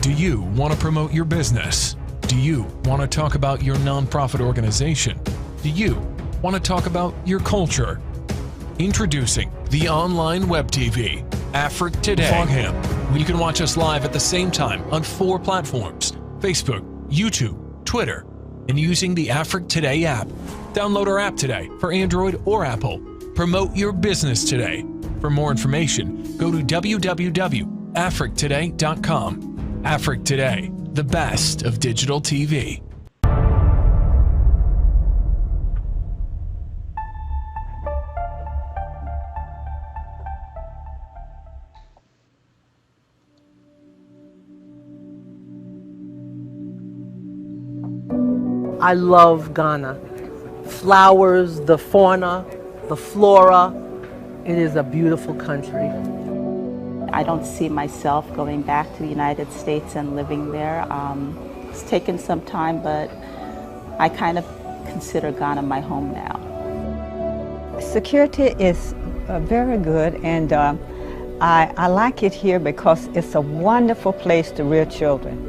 Do you want to promote your business? Do you want to talk about your nonprofit organization? Do you want to talk about your culture? Introducing the online web TV, Afrique Today. Fogham, where you can watch us live at the same time on 4 platforms: Facebook, YouTube, Twitter, and using the Afrique Today app. Download our app today for Android or Apple. Promote your business today. For more information, go to www.afriquetoday.com. Afrique Today, the best of digital TV. I love Ghana. Flowers, the fauna, the flora. It is a beautiful country. I don't see myself going back to the United States and living there. It's taken some time, but I kind of consider Ghana my home now. Security is very good, and I like it here because it's a wonderful place to rear children.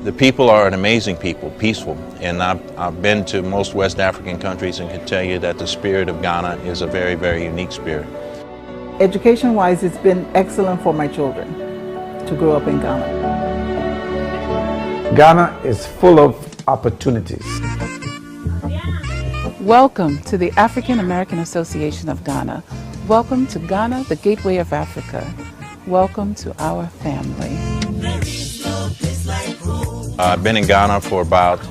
The people are an amazing people, peaceful, and I've been to most West African countries and can tell you that the spirit of Ghana is a very, very unique spirit. Education-wise, it's been excellent for my children to grow up in Ghana. Ghana is full of opportunities. Welcome to the African American Association of Ghana. Welcome to Ghana, the gateway of Africa. Welcome to our family. I've been in Ghana for about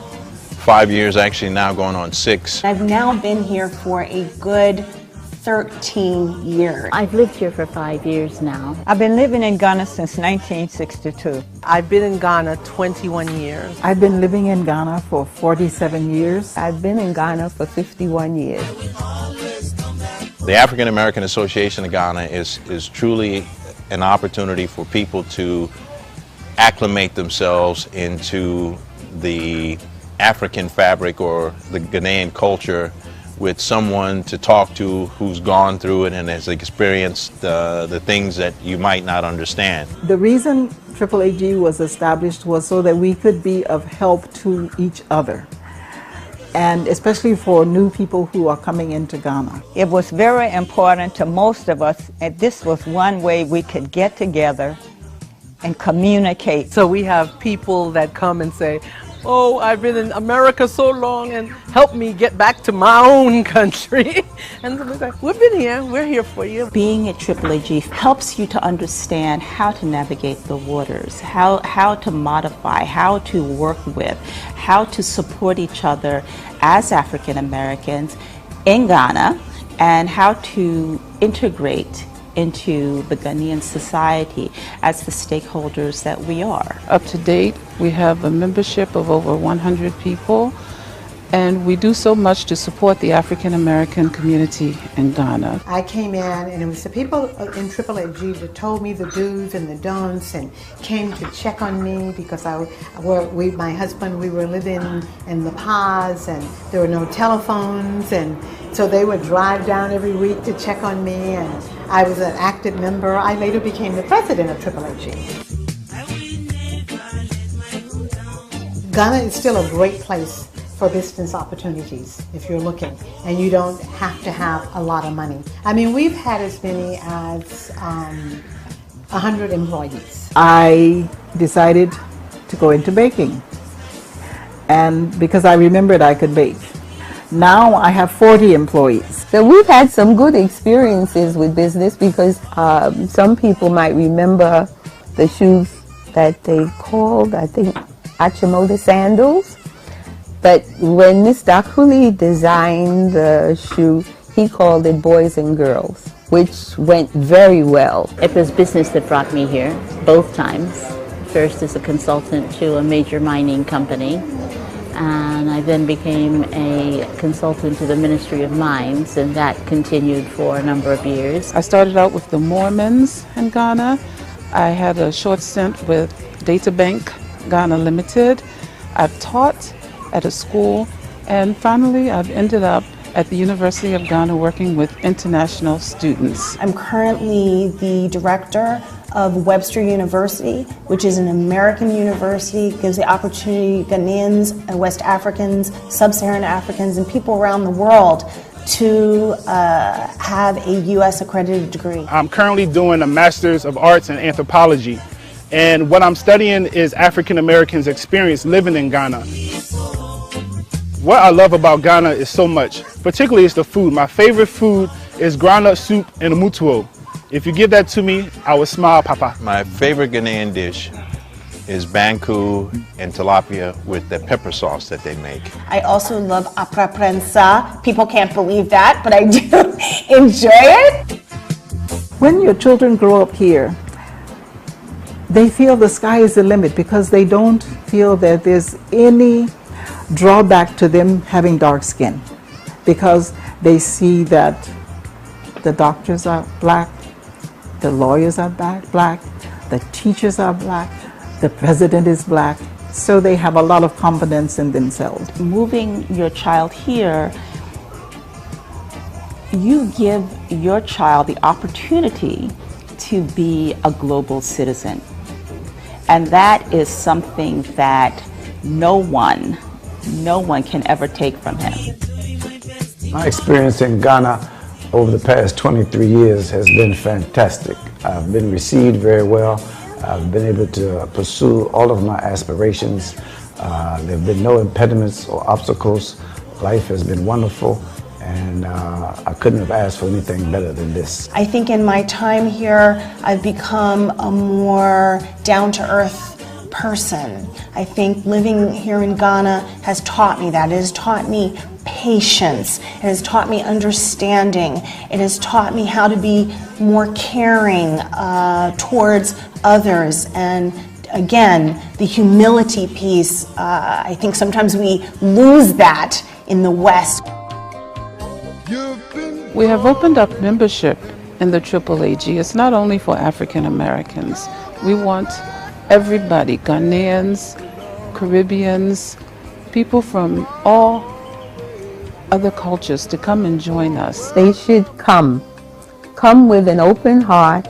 5 years, actually now going on 6. I've now been here for a good 13 years. I've lived here for 5 years now. I've been living in Ghana since 1962. I've been in Ghana 21 years. I've been living in Ghana for 47 years. I've been in Ghana for 51 years. The African American Association of Ghana is truly an opportunity for people to acclimate themselves into the African fabric or the Ghanaian culture with someone to talk to who's gone through it and has experienced the things that you might not understand. The reason AAAG was established was so that we could be of help to each other, and especially for new people who are coming into Ghana. It was very important to most of us, and this was one way we could get together and communicate. So we have people that come and say, oh, I've been in America so long and help me get back to my own country. And so we say, we've been here, we're here for you. Being at AAAG helps you to understand how to navigate the waters, how to modify, how to work with, how to support each other as African Americans in Ghana, and how to integrate into the Ghanaian society as the stakeholders that we are. Up to date, we have a membership of over 100 people, and we do so much to support the African American community in Ghana. I came in and it was the people in AAAG that told me the do's and the don'ts and came to check on me because my husband, we were living in the Paz and there were no telephones, and so they would drive down every week to check on me, and I was an active member. I later became the president of AAAG. Ghana is still a great place for business opportunities if you're looking, and you don't have to have a lot of money. I mean, we've had as many as 100 employees. I decided to go into baking, and because I remembered I could bake. Now I have 40 employees. So we've had some good experiences with business because some people might remember the shoes that they called, I think, Achimota sandals. But when Mr. Akuli designed the shoe, he called it Boys and Girls, which went very well. It was business that brought me here, both times. First as a consultant to a major mining company, and I then became a consultant to the Ministry of Mines, and that continued for a number of years. I started out with the Mormons in Ghana. I had a short stint with Databank Ghana Limited. I've taught at a school, and finally I've ended up at the University of Ghana working with international students. I'm currently the director of Webster University, which is an American university, gives the opportunity Ghanaians and West Africans, Sub-Saharan Africans, and people around the world to have a U.S. accredited degree. I'm currently doing a Master's of Arts in Anthropology, and what I'm studying is African Americans' experience living in Ghana. What I love about Ghana is so much, particularly it's the food. My favorite food is ground-up soup and mutuo. If you give that to me, I will smile, Papa. My favorite Ghanaian dish is banku and tilapia with the pepper sauce that they make. I also love apra prensa. People can't believe that, but I do enjoy it. When your children grow up here, they feel the sky is the limit because they don't feel that there's any drawback to them having dark skin, because they see that the doctors are black, the lawyers are black, the teachers are black, the president is black, so they have a lot of confidence in themselves. Moving your child here, you give your child the opportunity to be a global citizen. And that is something that no one can ever take from him. My experience in Ghana over the past 23 years has been fantastic. I've been received very well. I've been able to pursue all of my aspirations. There have been no impediments or obstacles. Life has been wonderful, and I couldn't have asked for anything better than this. I think in my time here, I've become a more down-to-earth person. I think living here in Ghana has taught me that. It has taught me patience. It has taught me understanding. It has taught me how to be more caring towards others. And again, the humility piece, I think sometimes we lose that in the West. We have opened up membership in the AAAG. It's not only for African Americans. We want everybody, Ghanaians, Caribbeans, people from all other cultures to come and join us. They should come with an open heart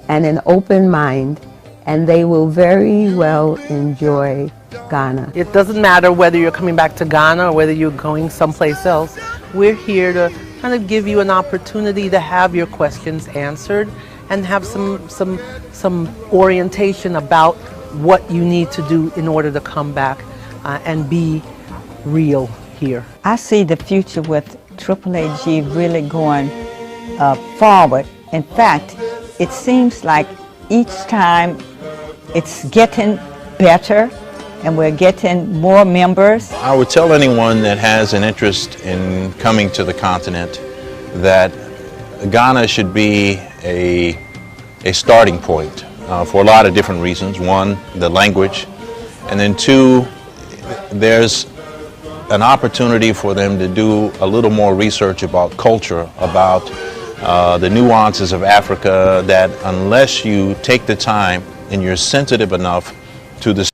and an open mind, and they will very well enjoy Ghana. It doesn't matter whether you're coming back to Ghana or whether you're going someplace else. We're here to kind of give you an opportunity to have your questions answered and have some orientation about what you need to do in order to come back and be real here. I see the future with AAAG really going forward. In fact, it seems like each time it's getting better and we're getting more members. I would tell anyone that has an interest in coming to the continent that Ghana should be a starting point for a lot of different reasons. One, the language, and then two, there's an opportunity for them to do a little more research about culture, about the nuances of Africa, that unless you take the time and you're sensitive enough to the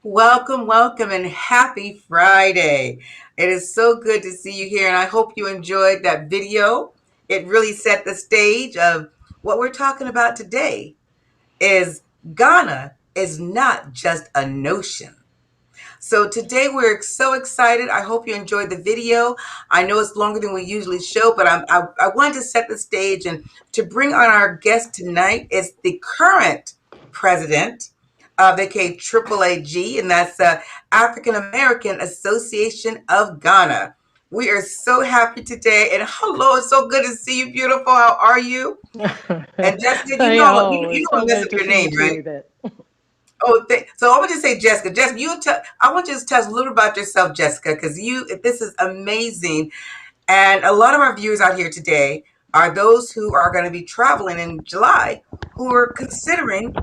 Welcome, welcome, and happy Friday. It is so good to see you here, and I hope you enjoyed that video. It really set the stage of what we're talking about today. Is Ghana is not just a notion. So today we're so excited. I hope you enjoyed the video. I know it's longer than we usually show, but I wanted to set the stage and to bring on our guest tonight is the current president of the AAAG, and that's the African American Association of Ghana. We are so happy today, and hello, it's so good to see you, beautiful. How are you? And Jessica, you know this is your name, right? Oh, so I want to say, Jessica. Jessica, I want you to tell us a little about yourself, Jessica, because this is amazing. And a lot of our viewers out here today are those who are going to be traveling in July, who are considering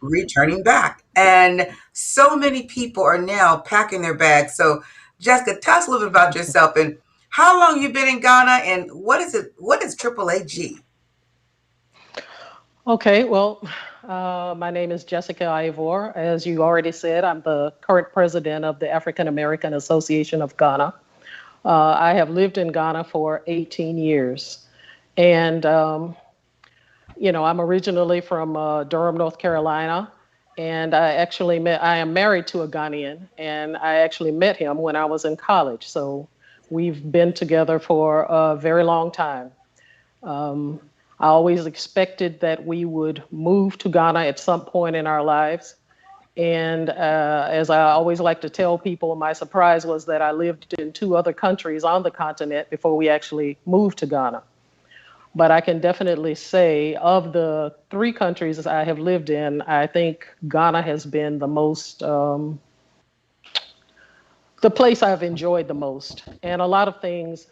returning back. And so many people are now packing their bags. So, Jessica, tell us a little bit about yourself and how long you've been in Ghana and what is AAAG? Okay, well, my name is Jessica Ivor. As you already said, I'm the current president of the African American Association of Ghana. I have lived in Ghana for 18 years. And, I'm originally from Durham, North Carolina. And I am married to a Ghanaian, and I actually met him when I was in college. So we've been together for a very long time. Um, I always expected that we would move to Ghana at some point in our lives. And as I always like to tell people, my surprise was that I lived in 2 other countries on the continent before we actually moved to Ghana. But I can definitely say of the 3 countries I have lived in, I think Ghana has been the place I've enjoyed the most. And a lot of things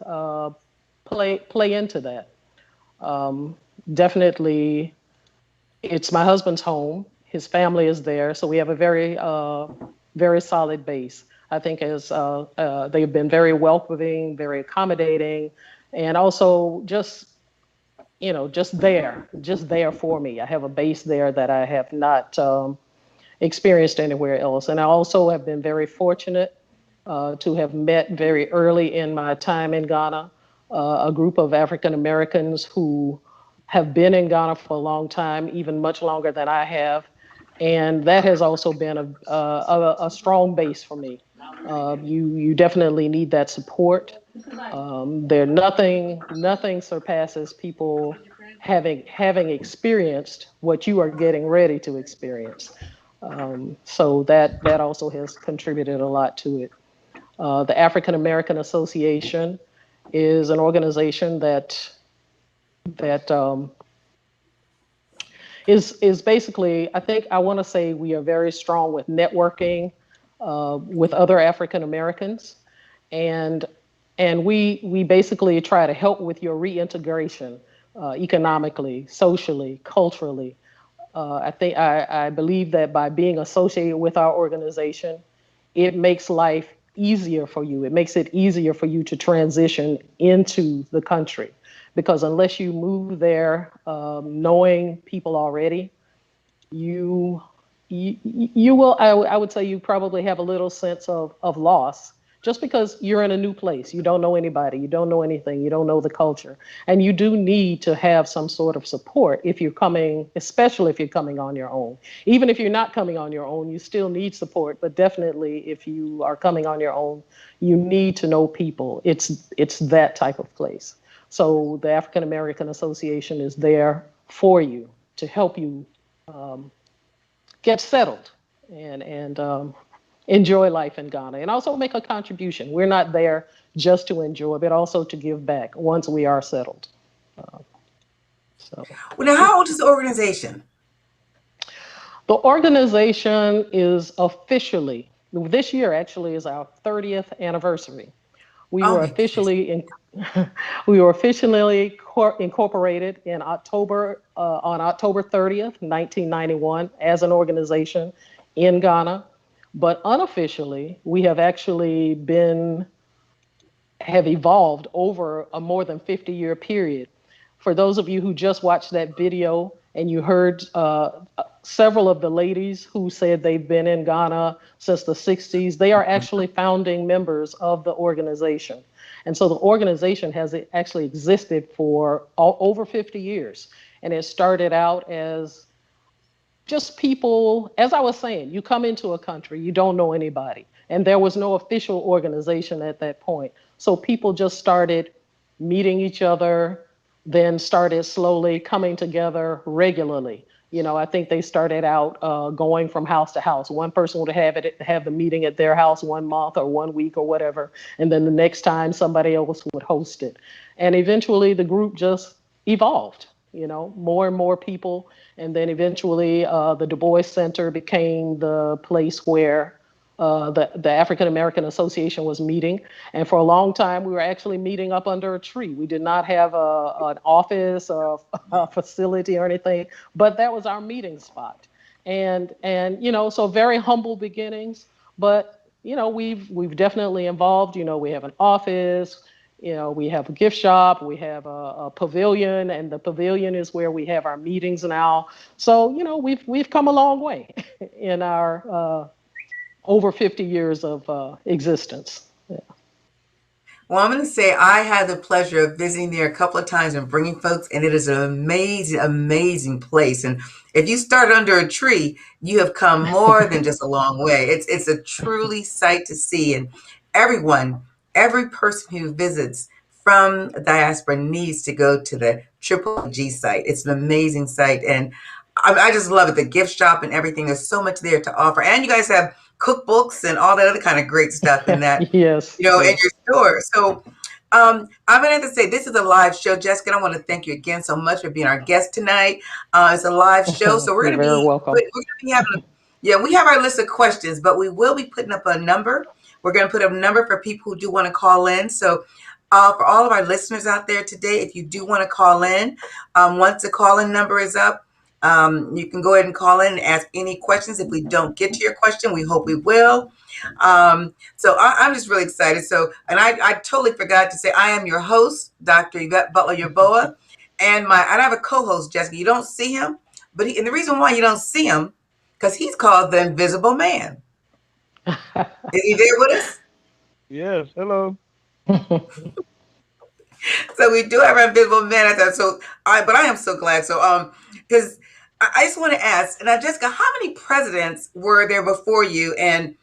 play into that. Um, Definitely, it's my husband's home. His family is there, so we have a very solid base. I think as they've been very welcoming, very accommodating, and also just there for me. I have a base there that I have not experienced anywhere else. And I also have been very fortunate to have met very early in my time in Ghana a group of African Americans who have been in Ghana for a long time, even much longer than I have. And that has also been a strong base for me. You definitely need that support. Nothing surpasses people having experienced what you are getting ready to experience. So that also has contributed a lot to it. The African American Association is an organization that is basically, I think I want to say we are very strong with networking with other African Americans, and we basically try to help with your reintegration economically, socially, culturally. I believe that by being associated with our organization, it makes life easier for you. It makes it easier for you to transition into the country, because unless you move there knowing people already, you will. I would say you probably have a little sense of loss, just because you're in a new place. You don't know anybody. You don't know anything. You don't know the culture, and you do need to have some sort of support if you're coming, especially if you're coming on your own. Even if you're not coming on your own, you still need support. But definitely, if you are coming on your own, you need to know people. It's that type of place. So the African American Association is there for you to help you get settled and enjoy life in Ghana, and also make a contribution. We're not there just to enjoy, but also to give back once we are settled. Well, now, how old is the organization? The organization is officially, this year actually is our 30th anniversary. We were officially incorporated in October on October 30th, 1991, as an organization in Ghana. But unofficially, we have actually have evolved over a more than 50-year period. For those of you who just watched that video and you heard several of the ladies who said they've been in Ghana since the 60s, they are actually founding members of the organization. And so the organization has actually existed for over 50 years. And it started out as just people, as I was saying, you come into a country, you don't know anybody. And there was no official organization at that point. So people just started meeting each other, then started slowly coming together regularly. I think they started out going from house to house. One person would have the meeting at their house 1 month or 1 week or whatever, and then the next time somebody else would host it. And eventually the group just evolved, more and more people. And then eventually the Du Bois Center became the place where the African American Association was meeting. And for a long time, we were actually meeting up under a tree. We did not have an office or a facility or anything, but that was our meeting spot. And so very humble beginnings, but we've definitely evolved. We have an office. We have a gift shop, we have a pavilion, and the pavilion is where we have our meetings now. So, we've come a long way in our over 50 years of existence. Yeah. Well, I'm going to say I had the pleasure of visiting there a couple of times and bringing folks, and it is an amazing, amazing place. And if you start under a tree, you have come more than just a long way. It's a truly sight to see, and every person who visits from diaspora needs to go to the Triple G site. It's an amazing site, and I just love it. The gift shop and everything. There's so much there to offer, and you guys have cookbooks and all that other kind of great stuff in that. Yes. In your store. So I'm going to have to say this is a live show. Jessica, I want to thank you again so much for being our guest tonight. It's a live show, so we're going to be welcome. We're going to be having we have our list of questions, but we will be putting up a number. We're going to put up a number for people who do want to call in. So for all of our listeners out there today, if you do want to call in, once the call-in number is up, you can go ahead and call in and ask any questions. If we don't get to your question, we hope we will. So I'm just really excited. So, and I totally forgot to say, I am your host, Dr. Yvette Butler-Yaboa, and I have a co-host, Jessica. You don't see him, but and the reason why you don't see him, because he's called the Invisible Man. Is he there with us? Yes. Hello. So we do have our Invisible Man. But I am so glad. So, because I just want to ask, now, Jessica, how many presidents were there before you, and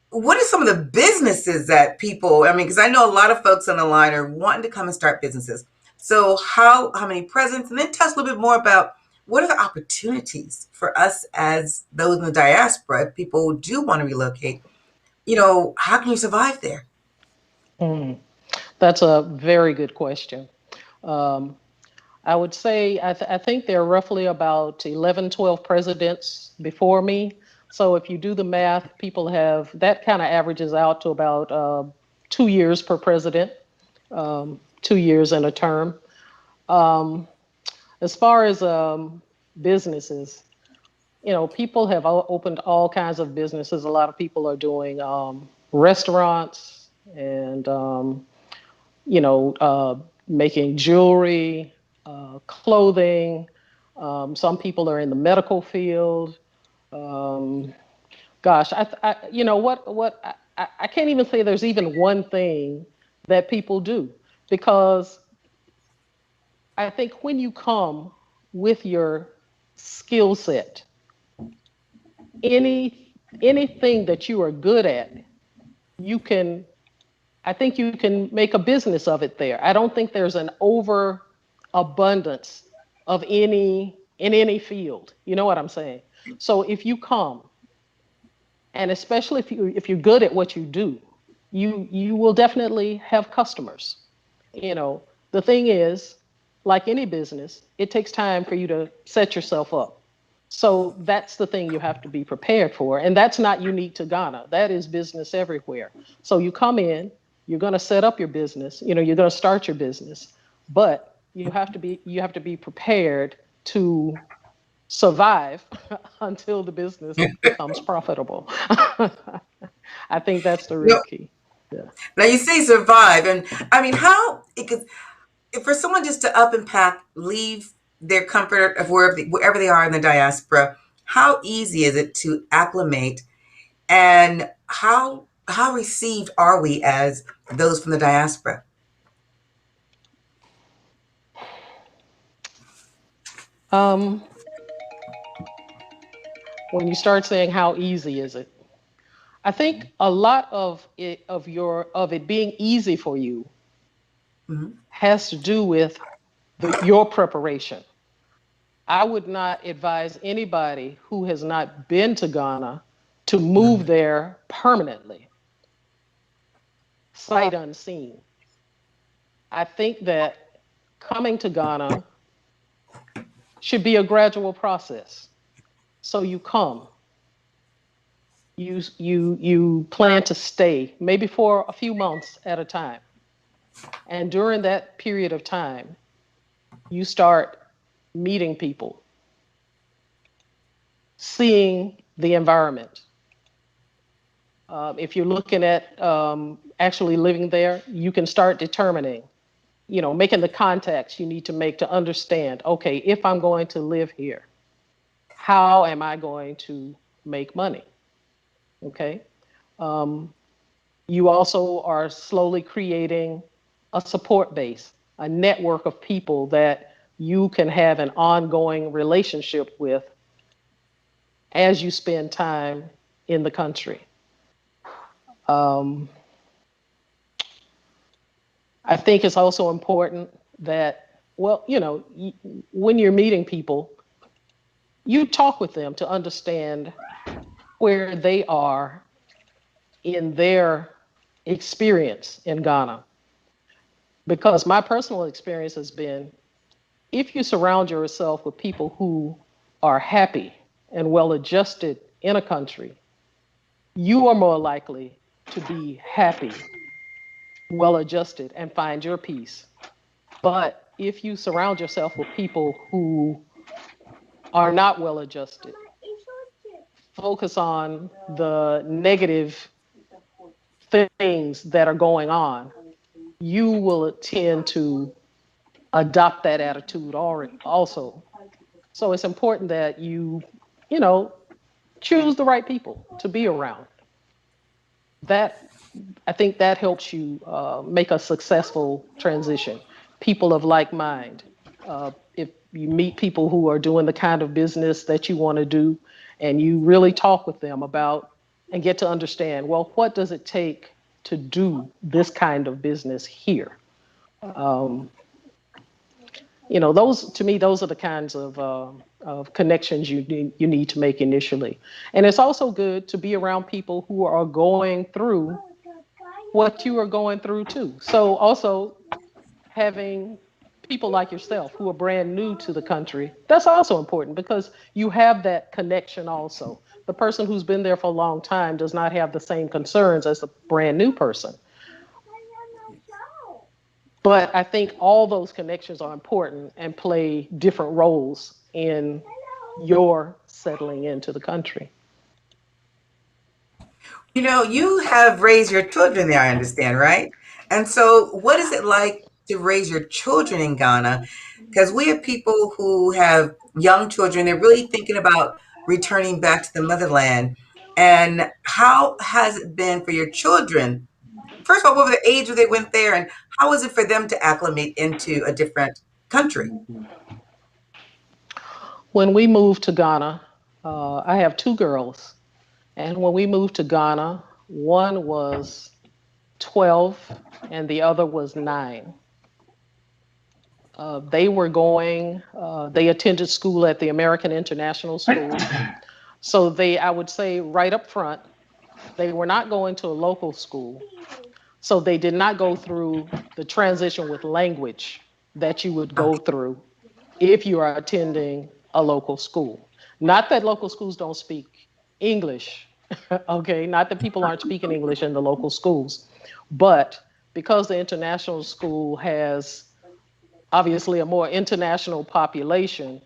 what are some of the businesses that people, because I know a lot of folks on the line are wanting to come and start businesses. So how many presidents, and then tell us a little bit more about what are the opportunities for us as those in the diaspora, if people who do want to relocate, how can you survive there? That's a very good question. I would say, I think there are roughly about 11, 12 presidents before me. So if you do the math, people have, that kind of averages out to about 2 years per president, 2 years in a term. As far as businesses, people have opened all kinds of businesses. A lot of people are doing restaurants and, making jewelry, clothing. Some people are in the medical field. Gosh, I can't even say there's even one thing that people do, because I think when you come with your skill set, anything that you are good at, I think you can make a business of it there. I don't think there's an overabundance of in any field. You know what I'm saying? So if you come, and especially if you're good at what you do, you will definitely have customers. The thing is, like any business, it takes time for you to set yourself up. So that's the thing you have to be prepared for. And that's not unique to Ghana. That is business everywhere. So you come in, you're going to set up your business, you're going to start your business, but you have to be prepared to survive until the business becomes profitable. I think that's the real key. Yeah. Now you say survive, and for someone just to up and pack, leave their comfort of wherever they are in the diaspora, how easy is it to acclimate, and how received are we as those from the diaspora? When you start saying how easy is it, I think a lot of it being easy for you has to do with your preparation. I would not advise anybody who has not been to Ghana to move there permanently, sight unseen. I think that coming to Ghana should be a gradual process. So you come, you plan to stay, maybe for a few months at a time. And during that period of time, you start meeting people, seeing the environment, If you're looking at actually living there, you can start determining, making the contacts you need to make to understand, okay, if I'm going to live here, how am I going to make money? Okay. You also are slowly creating a support base, a network of people that you can have an ongoing relationship with as you spend time in the country. Um, I think it's also important that, well, when you're meeting people, you talk with them to understand where they are in their experience in Ghana. Because my personal experience has been, if you surround yourself with people who are happy and well adjusted in a country, you are more likely to be happy, well adjusted, and find your peace. But if you surround yourself with people who are not well adjusted, focus on the negative things that are going on, you will tend to adopt that attitude also. So it's important that you know, choose the right people to be around. That, I think that helps you make a successful transition. People of like mind. If you meet people who are doing the kind of business that you want to do, and you really talk with them about and get to understand, well, what does it take to do this kind of business here? Um, those, to me, those are the kinds of connections you need to make initially. And it's also good to be around people who are going through what you are going through too. So also having people like yourself who are brand new to the country, that's also important because you have that connection also. The person who's been there for a long time does not have the same concerns as a brand new person. But I think all those connections are important and play different roles in your settling into the country. You have raised your children there, I understand, right? And so, what is it like to raise your children in Ghana? Because we have people who have young children, they're really thinking about returning back to the motherland. And how has it been for your children? First of all, what were the age when they went there, and how was it for them to acclimate into a different country? When we moved to Ghana, I have two girls. And when we moved to Ghana, one was 12 and the other was 9. They attended school at the American International School. So I would say right up front, they were not going to a local school. So they did not go through the transition with language that you would go through if you are attending a local school. Not that local schools don't speak English, okay? Not that people aren't speaking English in the local schools, but because the international school has obviously a more international population,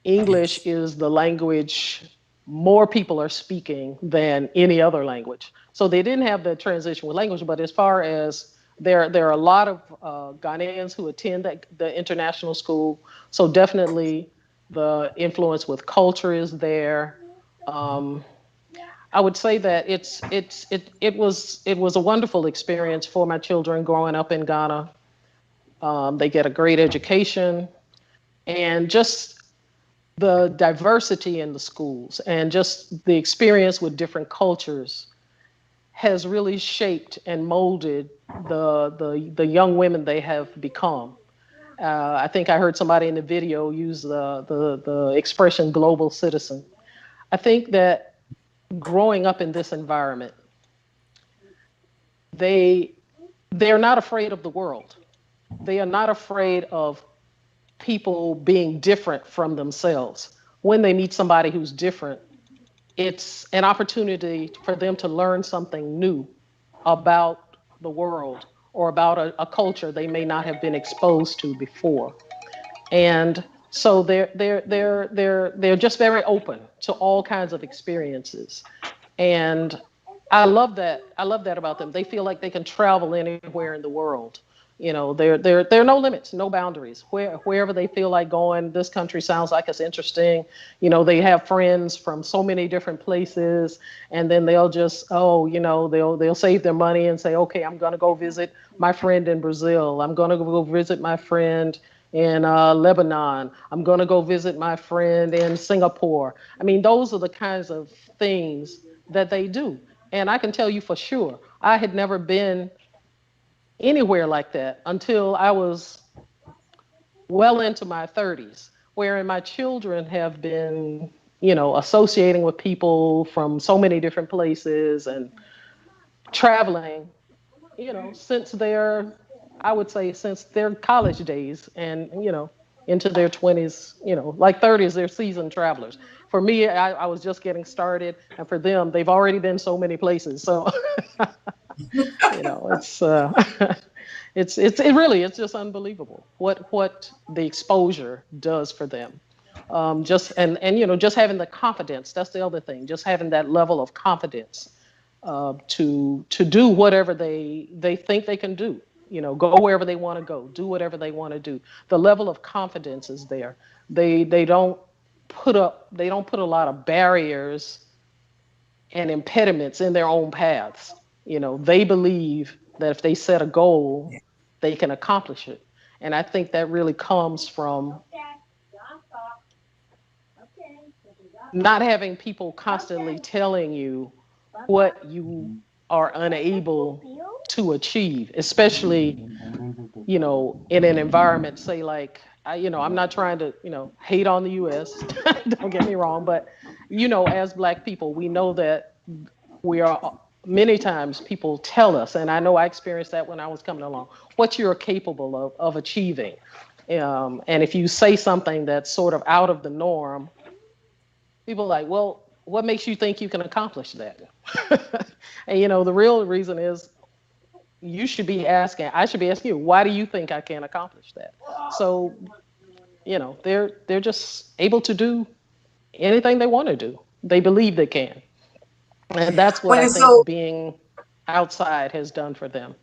English is the language more people are speaking than any other language. So they didn't have the transition with language, but as far as there are a lot of Ghanaians who attend the international school. So definitely the influence with culture is there. I would say that it was a wonderful experience for my children growing up in Ghana. They get a great education, and just the diversity in the schools and just the experience with different cultures has really shaped and molded the young women they have become. I think I heard somebody in the video use the expression global citizen. I think that growing up in this environment, they're not afraid of the world. They are not afraid of people being different from themselves. When they meet somebody who's different, it's an opportunity for them to learn something new about the world or about a culture they may not have been exposed to before. And so they're just very open to all kinds of experiences. And I love that. I love that about them. They feel like they can travel anywhere in the world. You know, there are no limits, no boundaries. Wherever they feel like going, this country sounds like it's interesting. You know, they have friends from so many different places, and then they'll just, they'll save their money and say, okay, I'm gonna go visit my friend in Brazil. I'm gonna go visit my friend in Lebanon. I'm gonna go visit my friend in Singapore. I mean, those are the kinds of things that they do. And I can tell you for sure, I had never been anywhere like that until I was well into my 30s, wherein my children have been, associating with people from so many different places and traveling, since I would say since their college days and, into their 20s, like 30s, they're seasoned travelers. For me, I was just getting started, and for them, they've already been so many places. So, it's it's just unbelievable what the exposure does for them. Just and just having the confidence. That's the other thing. Just having that level of confidence to do whatever they think they can do. Go wherever they want to go, do whatever they want to do. The level of confidence is there. They don't put a lot of barriers and impediments in their own paths. They believe that if they set a goal, they can accomplish it. And I think that really comes from not having people constantly telling you what you are unable to achieve, especially, in an environment, say like, I'm not trying to, hate on the US, don't get me wrong, but, as Black people, we know that we are many times people tell us, and I know I experienced that when I was coming along, what you're capable of achieving. And if you say something that's sort of out of the norm, people are like, well, what makes you think you can accomplish that? And the real reason is I should be asking you, why do you think I can accomplish that? So, they're just able to do anything they want to do. They believe they can. And that's what I think being outside has done for them.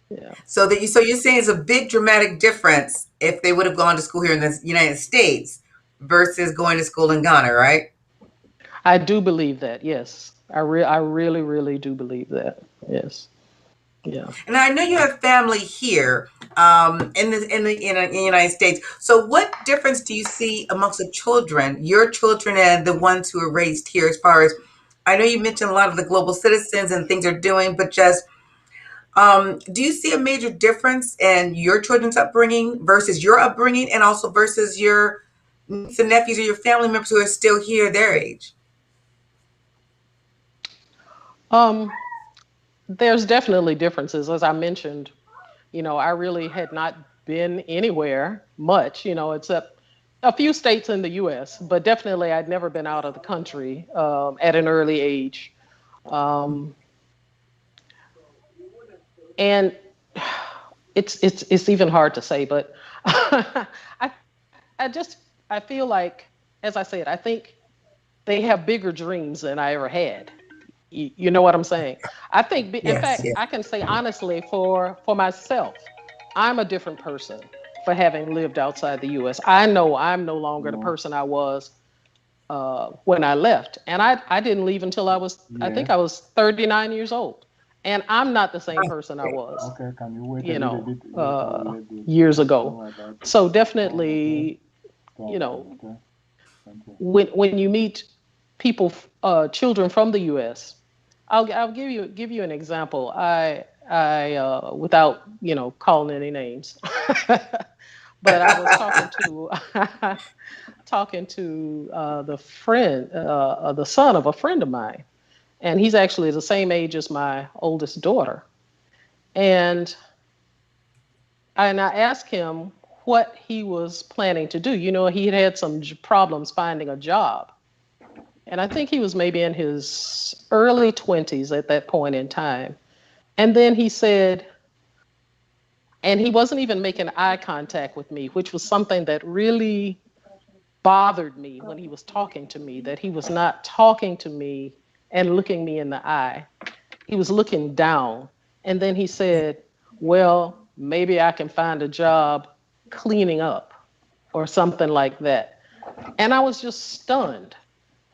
Yeah. So you're saying it's a big dramatic difference if they would have gone to school here in the United States versus going to school in Ghana, right? I do believe that. Yes, I really, really do believe that. Yes. Yeah. And I know you have family here in the United States. So what difference do you see amongst the children, your children and the ones who are raised here, as far as, I know you mentioned a lot of the global citizens and things they're doing, but just do you see a major difference in your children's upbringing versus your upbringing, and also versus your nieces and nephews or your family members who are still here their age? There's definitely differences. As I mentioned, I really had not been anywhere much, except a few states in the U.S., but definitely I'd never been out of the country at an early age. And it's even hard to say, but I feel like, as I said, I think they have bigger dreams than I ever had. You know what I'm saying? I think, in fact, I can say honestly for myself, I'm a different person for having lived outside the U.S. I know I'm no longer the person I was when I left. And I didn't leave until I think I was 39 years old. And I'm not the same person I was, years ago. So definitely, when you meet people, children from the U.S., I'll give you an example. I without calling any names, but I was talking to the son of a friend of mine, and he's actually the same age as my oldest daughter, and I asked him what he was planning to do. He had some problems finding a job. And I think he was maybe in his early 20s at that point in time. And then he said, and he wasn't even making eye contact with me, which was something that really bothered me when he was talking to me, that he was not talking to me and looking me in the eye. He was looking down. And then he said, well, maybe I can find a job cleaning up or something like that. And I was just stunned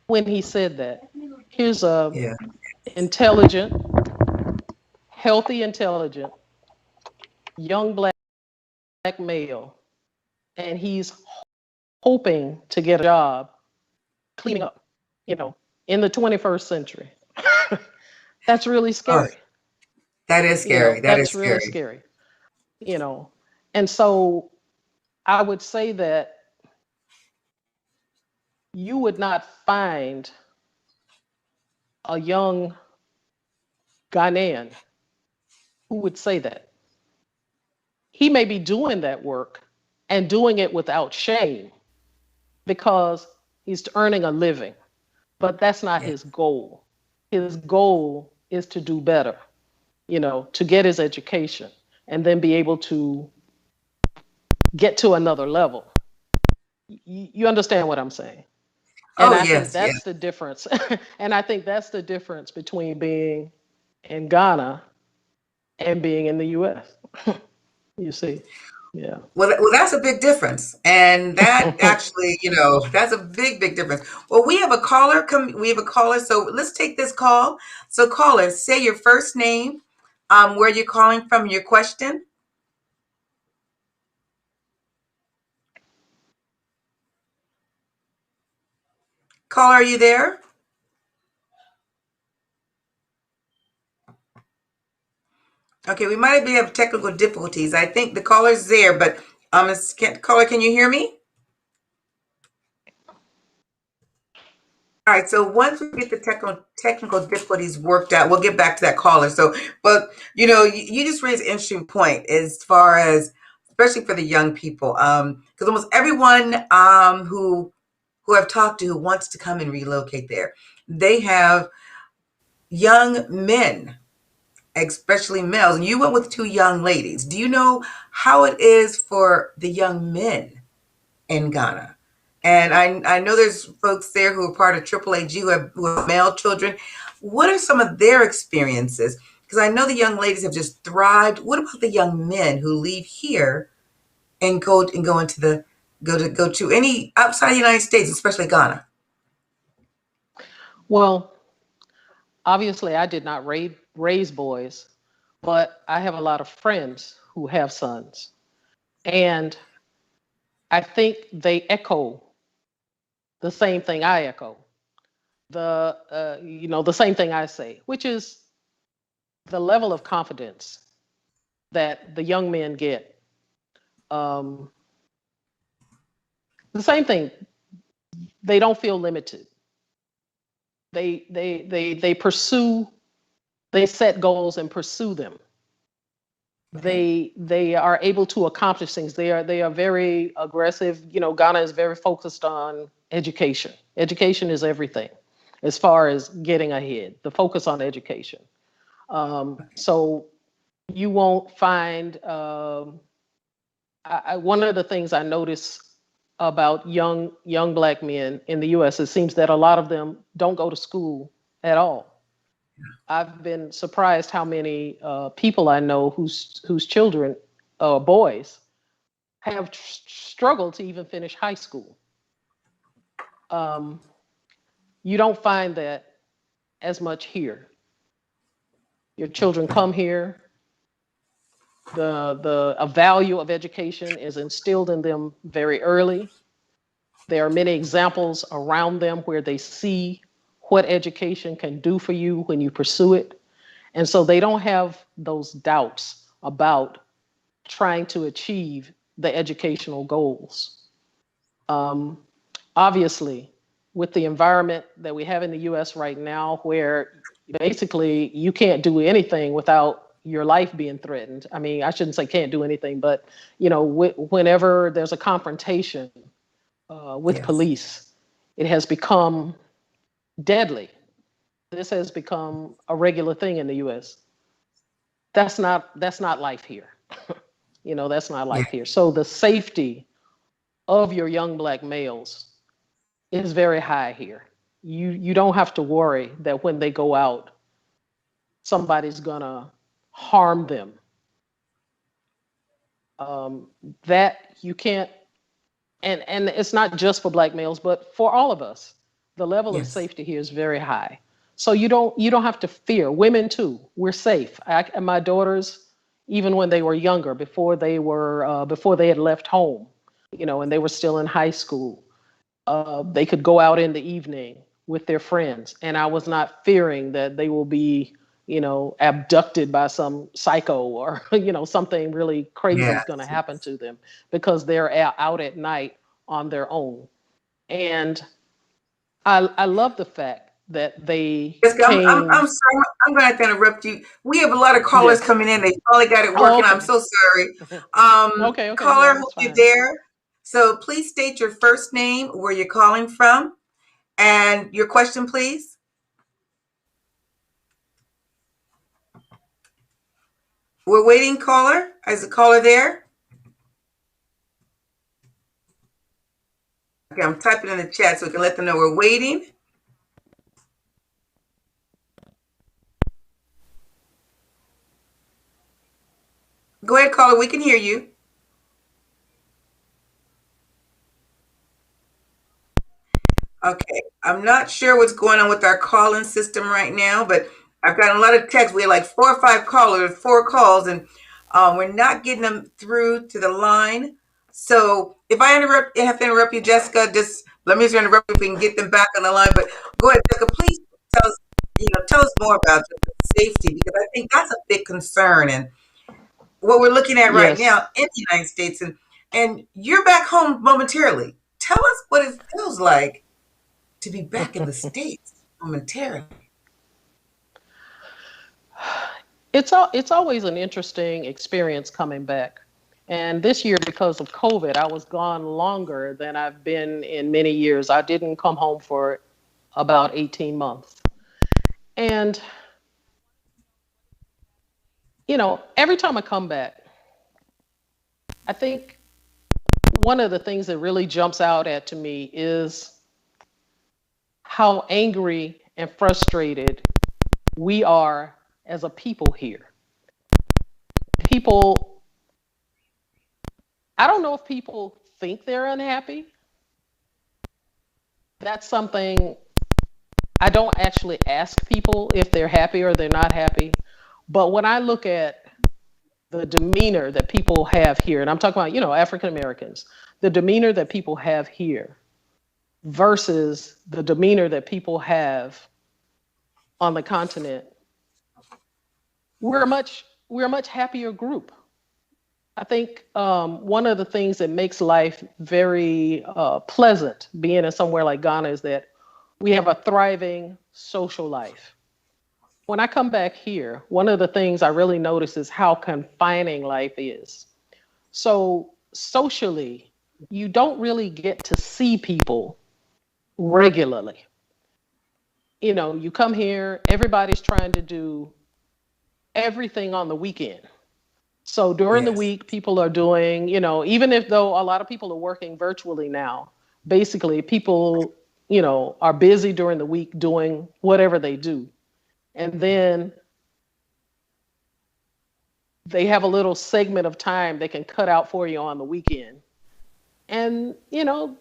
when he said that. Here's a intelligent, healthy, intelligent, young black male, and he's hoping to get a job cleaning up, you know, in the 21st century. That's really scary. That is scary. That is That's really scary. You know, and so I would say that you would not find a young Ghanaian who would say that. He may be doing that work and doing it without shame because he's earning a living, but that's not his goal. His goal is to do better, you know, to get his education and then be able to get to another level. You understand what I'm saying? And I think that's the difference. And I think that's the difference between being in Ghana and being in the US. You see? Yeah. Well, that's a big difference, and that actually, that's a big, big difference. Well, we have a caller. We have a caller, so let's take this call. So, caller, say your first name, where you're calling from, your question. Caller, are you there? Okay, we might be having technical difficulties. I think the caller's there, but caller, can you hear me? All right, so once we get the technical difficulties worked out, we'll get back to that caller. So, but you just raised an interesting point as far as, especially for the young people, because almost everyone who I've talked to who wants to come and relocate there, they have young men, especially males. And you went with two young ladies. Do you know how it is for the young men in Ghana? And I know there's folks there who are part of AAAG who have male children. What are some of their experiences? Because I know the young ladies have just thrived. What about the young men who leave here and go to any outside the United States, especially Ghana? Well, obviously I did not raise boys, but I have a lot of friends who have sons. And I think they echo the same thing I echo. The same thing I say, which is the level of confidence that the young men get. The same thing. They don't feel limited. They pursue. They set goals and pursue them. They are able to accomplish things. They are very aggressive. Ghana is very focused on education. Education is everything as far as getting ahead. The focus on education. So you won't find. One of the things I notice about young black men in the U.S. it seems that a lot of them don't go to school at all. I've been surprised how many people I know whose children, boys, have struggled to even finish high school. You don't find that as much here. Your children come here. The value of education is instilled in them very early. There are many examples around them where they see what education can do for you when you pursue it. And so they don't have those doubts about trying to achieve the educational goals. Obviously, with the environment that we have in the US right now, where basically you can't do anything without your life being threatened. I mean, I shouldn't say can't do anything, but whenever there's a confrontation with police, it has become deadly. This has become a regular thing in the US. That's not life here. That's not life here. So the safety of your young black males is very high here. You don't have to worry that when they go out, somebody's gonna harm them. That you can't, and it's not just for black males, but for all of us. The level of Yes. safety here is very high. So you don't have to fear. Women too, we're safe. And my daughters, even when they were younger, before they had left home, and they were still in high school, they could go out in the evening with their friends, and I was not fearing that they will be, abducted by some psycho or something really crazy is Yes. going to happen to them because they're out at night on their own. And I love the fact that they Jessica, came. I'm sorry. I'm going to have to interrupt you. We have a lot of callers Yes. coming in. They finally got it Oh, working. I'm okay. so sorry. Okay, Caller, no, hope that's you're fine. there. So please state your first name, where you're calling from, and your question, please. We're waiting, caller. Is the caller there? Okay, I'm typing in the chat so we can let them know we're waiting. Go ahead, caller. We can hear you. Okay, I'm not sure what's going on with our calling system right now, but I've got a lot of texts. We had like 4 or 5 callers, 4 calls, and we're not getting them through to the line. So if I have to interrupt you, Jessica, just let me just interrupt you if we can get them back on the line. But go ahead, Jessica, please tell us more about safety, because I think that's a big concern and what we're looking at right Yes. now in the United States. And you're back home momentarily. Tell us what it feels like to be back in the States momentarily. It's always an interesting experience coming back. And this year, because of COVID, I was gone longer than I've been in many years. I didn't come home for about 18 months. And, every time I come back, I think one of the things that really jumps out to me is how angry and frustrated we are as a people here. People, I don't know if people think they're unhappy. That's something I don't actually ask people if they're happy or they're not happy. But when I look at the demeanor that people have here, and I'm talking about, African Americans, the demeanor that people have here versus the demeanor that people have on the continent, we're a much happier group. I think one of the things that makes life very pleasant being in somewhere like Ghana is that we have a thriving social life. When I come back here, one of the things I really notice is how confining life is. So socially, you don't really get to see people regularly. You come here, everybody's trying to do everything on the weekend. So during the Yes. week, people are doing, even if though a lot of people are working virtually now, basically people, are busy during the week doing whatever they do. And then they have a little segment of time they can cut out for you on the weekend. And,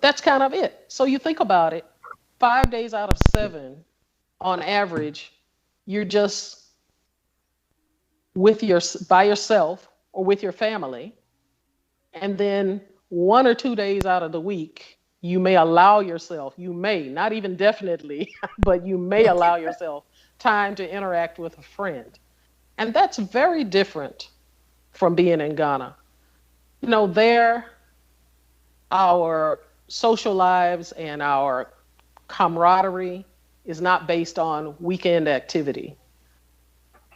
that's kind of it. So you think about it, 5 days out of 7, on average, you're just by yourself or with your family. And then 1 or 2 days out of the week, you may allow yourself, not even definitely, but you may allow yourself time to interact with a friend. And that's very different from being in Ghana. There, our social lives and our camaraderie is not based on weekend activity.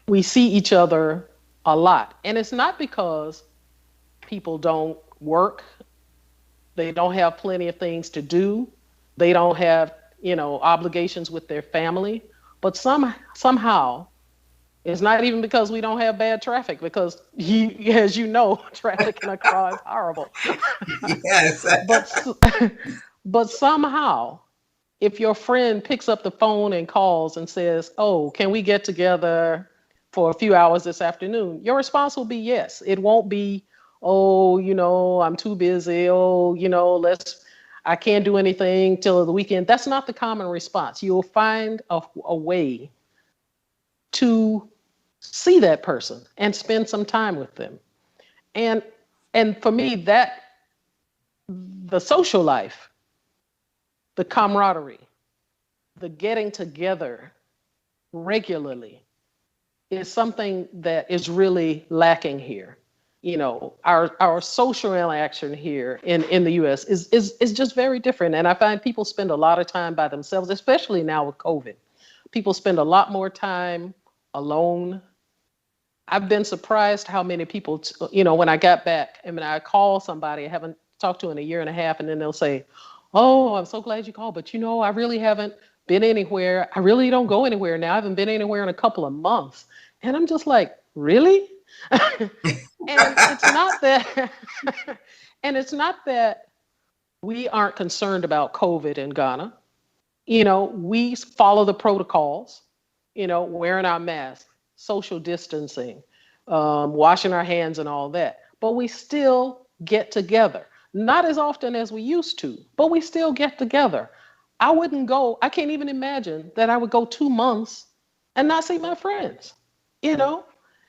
We see each other a lot. And it's not because people don't work, they don't have plenty of things to do, they don't have, obligations with their family, but somehow it's not even because we don't have bad traffic, because as you know, traffic in Accra is horrible. Yes. but somehow, if your friend picks up the phone and calls and says, "Oh, can we get together for a few hours this afternoon? Your response will be yes. It won't be, oh, I'm too busy. Oh, I can't do anything till the weekend. That's not the common response. You'll find a way to see that person and spend some time with them. And for me, that the social life, the camaraderie, the getting together regularly is something that is really lacking here. Our social interaction here in the US is just very different. And I find people spend a lot of time by themselves, especially now with COVID. People spend a lot more time alone. I've been surprised how many people, when I got back, and when I call somebody I haven't talked to in a year and a half, and then they'll say, oh, I'm so glad you called, but I really haven't been anywhere. I really don't go anywhere now. I haven't been anywhere in a couple of months. And I'm just like, really? And it's not that, and it's not that we aren't concerned about COVID in Ghana. We follow the protocols, wearing our masks, social distancing, washing our hands and all that. But we still get together. Not as often as we used to, but we still get together. I can't even imagine that I would go 2 months and not see my friends.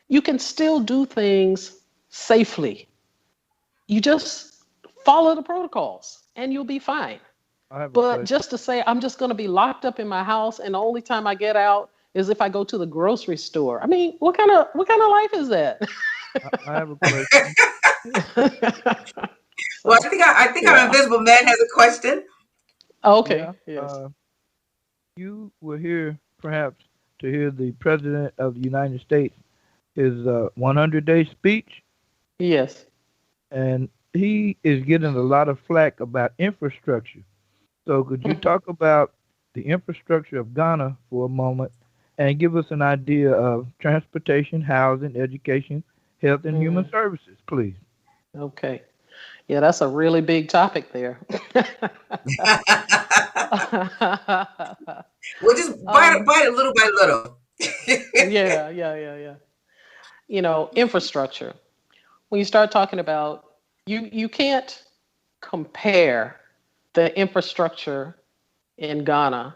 You can still do things safely. You just follow the protocols and you'll be fine. But just to say, I'm just going to be locked up in my house and the only time I get out is if I go to the grocery store. I mean, what kind of life is that? I have a question. Well, I think our invisible man has a question. Okay. Yes. You were here perhaps to hear the President of the United States, his 100-day speech. Yes. And he is getting a lot of flack about infrastructure. So could you talk about the infrastructure of Ghana for a moment and give us an idea of transportation, housing, education, health, and human services, please? Okay. Yeah, that's a really big topic there. We'll just bite it little by little. Yeah. Infrastructure. When you start talking about, you can't compare the infrastructure in Ghana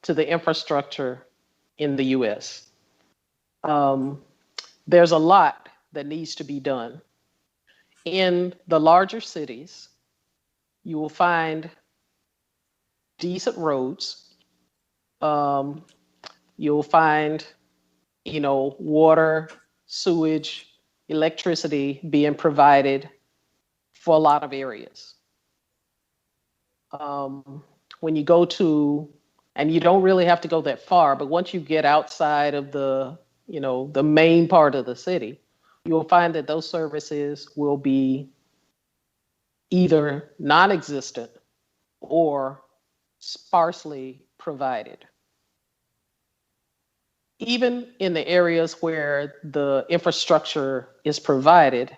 to the infrastructure in the US. There's a lot that needs to be done. In the larger cities, you will find decent roads. You'll find, water, sewage, electricity being provided for a lot of areas. When you go to, and you don't really have to go that far, but once you get outside of the main part of the city, you'll find that those services will be either non-existent or sparsely provided. Even in the areas where the infrastructure is provided,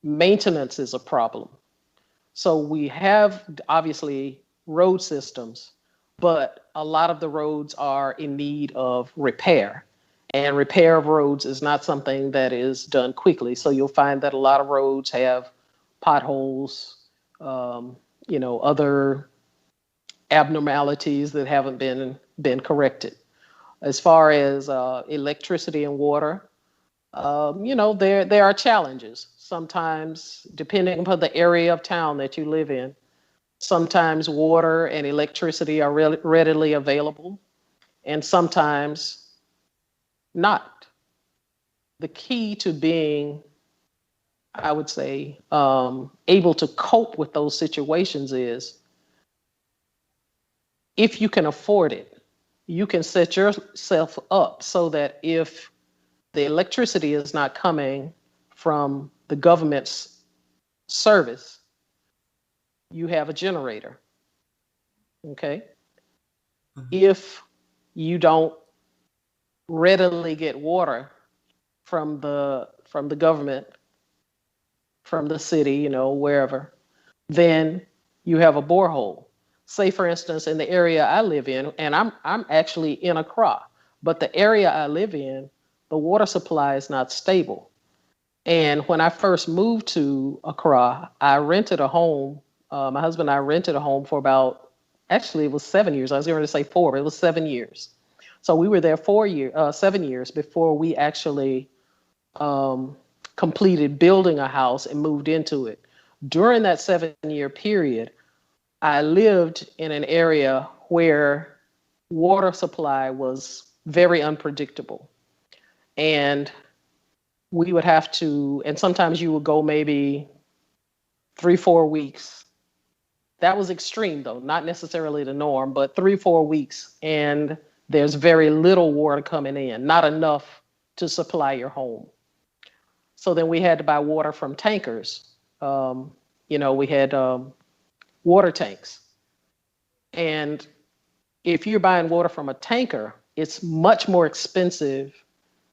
maintenance is a problem. So we have obviously road systems, but a lot of the roads are in need of repair. And repair of roads is not something that is done quickly. So you'll find that a lot of roads have potholes, other abnormalities that haven't been corrected. As far as electricity and water, there are challenges. Sometimes, depending upon the area of town that you live in, sometimes water and electricity are readily available, and sometimes not. The key to being, I would say, able to cope with those situations is, if you can afford it, you can set yourself up so that if the electricity is not coming from the government's service, you have a generator. Okay? If you don't readily get water from the government, from the city, wherever, then you have a borehole. Say, for instance, in the area I live in, and I'm actually in Accra, but the area I live in, the water supply is not stable. And when I first moved to Accra, I rented a home. My husband and I rented a home for about, actually, it was 7 years. I was going to say 4, but it was 7 years. So we were there 7 years before we actually completed building a house and moved into it. During that 7-year period, I lived in an area where water supply was very unpredictable. And we would have to, and sometimes you would go maybe 3-4 weeks. That was extreme though, not necessarily the norm, but 3-4 weeks. And there's very little water coming in, not enough to supply your home. So then we had to buy water from tankers. We had water tanks. And if you're buying water from a tanker, it's much more expensive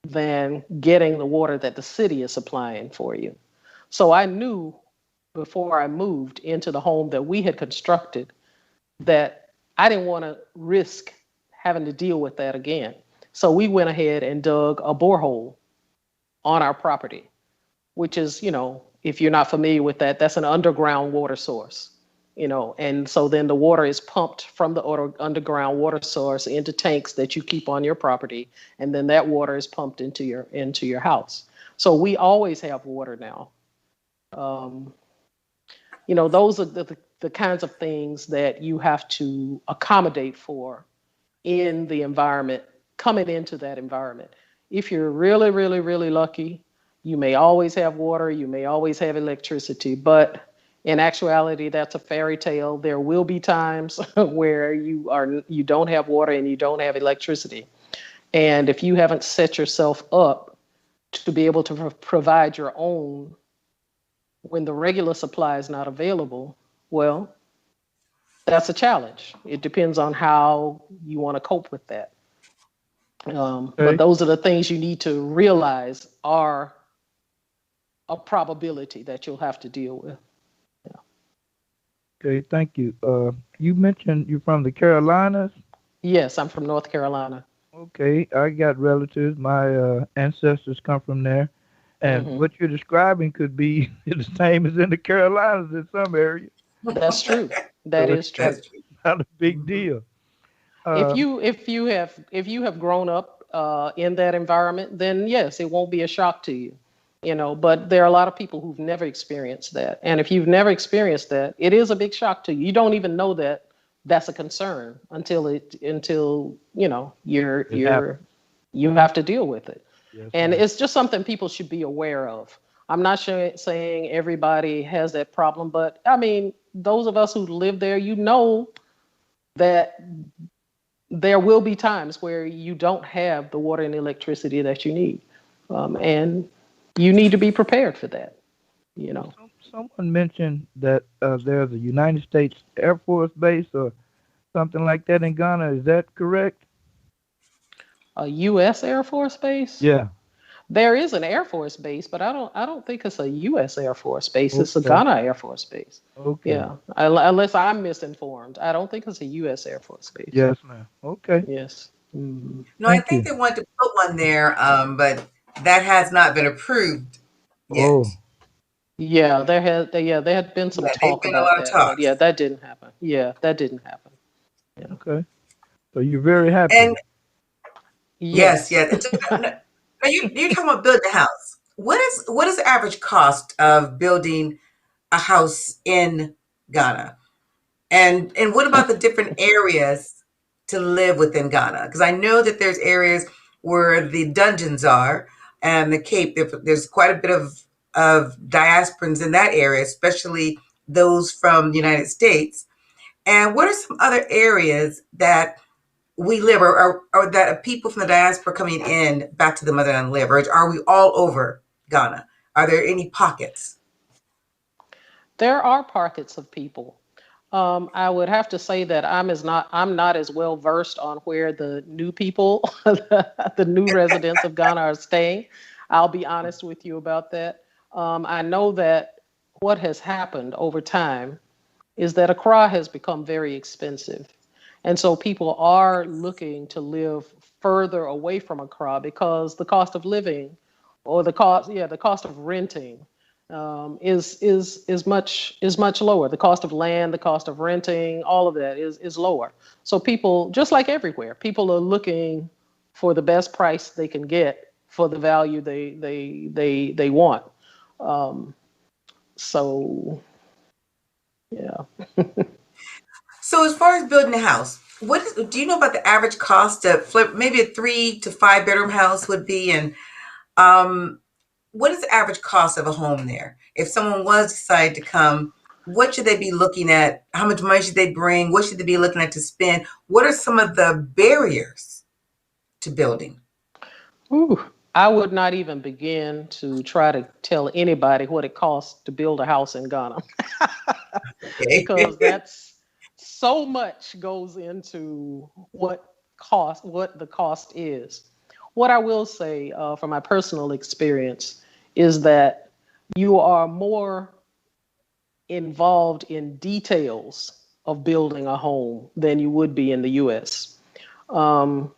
than getting the water that the city is supplying for you. So I knew before I moved into the home that we had constructed that I didn't want to risk having to deal with that again. So we went ahead and dug a borehole on our property, which is, if you're not familiar with that, that's an underground water source. And so then the water is pumped from the underground water source into tanks that you keep on your property, and then that water is pumped into your house. So we always have water now. Those are the kinds of things that you have to accommodate for in the environment, coming into that environment. If you're really, really, really lucky, you may always have water, you may always have electricity, but in actuality, that's a fairy tale. There will be times where you don't have water and you don't have electricity. And if you haven't set yourself up to be able to provide your own when the regular supply is not available, well, that's a challenge. It depends on how you want to cope with that. But those are the things you need to realize are a probability that you'll have to deal with. Okay, thank you. You mentioned you're from the Carolinas? Yes, I'm from North Carolina. Okay, I got relatives. My ancestors come from there. And what you're describing could be the same as in the Carolinas in some areas. That's true. That is true. That's not a big deal. If you have grown up in that environment, then yes, it won't be a shock to you. But there are a lot of people who've never experienced that. And if you've never experienced that, it is a big shock to you. You don't even know that that's a concern until you have to deal with it. Yes, and it's just something people should be aware of. I'm not saying everybody has that problem, but I mean, those of us who live there, that there will be times where you don't have the water and electricity that you need. And you need to be prepared for that, Someone mentioned that there's a United States Air Force base or something like that in Ghana. Is that correct? A U.S. Air Force base? Yeah. There is an Air Force base, but I don't think it's a U.S. Air Force base. Okay. It's a Ghana Air Force base. Okay. Yeah, unless I'm misinformed. I don't think it's a U.S. Air Force base. Yes, ma'am. Okay. Yes. Mm-hmm. No, I think they want to put one there, but that has not been approved yet. Oh. Yeah, there had been some talk about that, but yeah, that didn't happen. Yeah. Yeah. Okay. So you're very happy. And yes. Now you're talking about building a house. What is the average cost of building a house in Ghana? And what about the different areas to live within Ghana? Because I know that there's areas where the dungeons are and the Cape. There's quite a bit of diasporans in that area, especially those from the United States. And what are some other areas that we live or that people from the diaspora coming in back to the motherland live? Or are we all over Ghana? Are there any pockets? There are pockets of people. I would have to say that I'm not as well versed on where the new people, the new residents of Ghana are staying. I'll be honest with you about that. I know that what has happened over time is that Accra has become very expensive. And so people are looking to live further away from Accra because the cost of living, or the cost of renting, is much lower. The cost of land, the cost of renting, all of that is lower. So people, just like everywhere, people are looking for the best price they can get for the value they want. Um, so yeah. So as far as building a house, do you know about the average cost of flip? Maybe a 3 to 5 bedroom house would be, and what is the average cost of a home there? If someone was decided to come, what should they be looking at? How much money should they bring? What should they be looking at to spend? What are some of the barriers to building? Ooh, I would not even begin to try to tell anybody what it costs to build a house in Ghana because that's so much goes into what the cost is. What I will say from my personal experience is that you are more involved in details of building a home than you would be in the U.S. Um,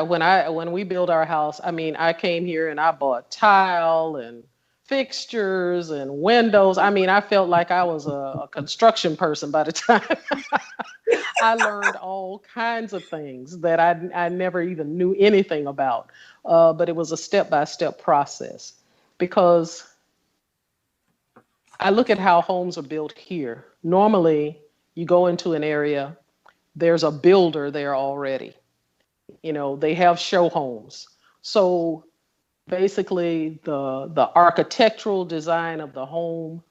when we built our house, I mean, I came here and I bought tile and fixtures and windows. I mean, I felt like I was a construction person by the time I learned all kinds of things that I never even knew anything about. But it was a step-by-step process because I look at how homes are built here. Normally, you go into an area, there's a builder there already. You know, they have show homes. So basically, the architectural design of the home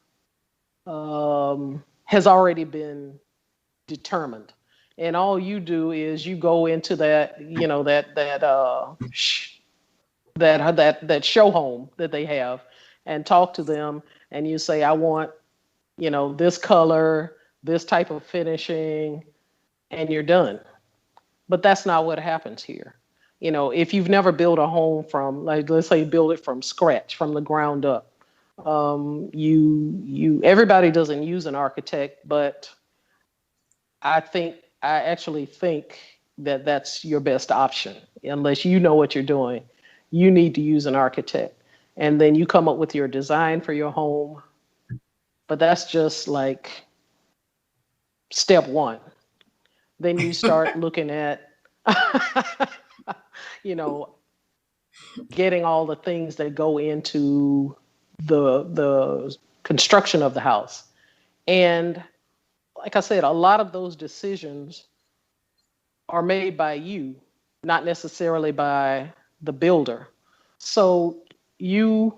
has already been determined, and all you do is you go into that, you know, that show home that they have, and talk to them, and you say, I want, you know, this color, this type of finishing, and you're done. But that's not what happens here. You know, if you've never built a home from, like, let's say, build it from scratch, from the ground up, everybody doesn't use an architect, but I actually think that that's your best option. Unless you know what you're doing, you need to use an architect. And then you come up with your design for your home. But that's just like step one. Then you start looking at, you know, getting all the things that go into the construction of the house. And like I said, a lot of those decisions are made by you, not necessarily by the builder. So you're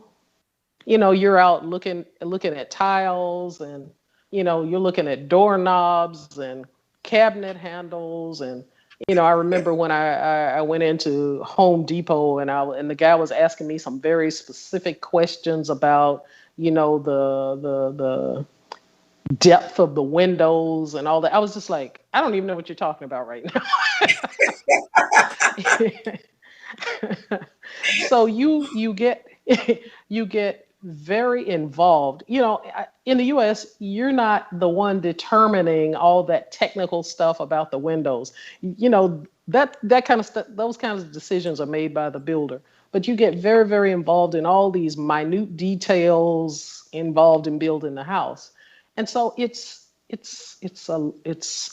out looking at tiles, and you're looking at doorknobs and cabinet handles. And I remember when I went into Home Depot, and the guy was asking me some very specific questions about the depth of the windows and all that. I was just like, I don't even know what you're talking about right now. So you get you get very involved. In the US, you're not the one determining all that technical stuff about the windows. That kind of stuff, those kinds of decisions are made by the builder. But you get very, very involved in all these minute details involved in building the house. And so it's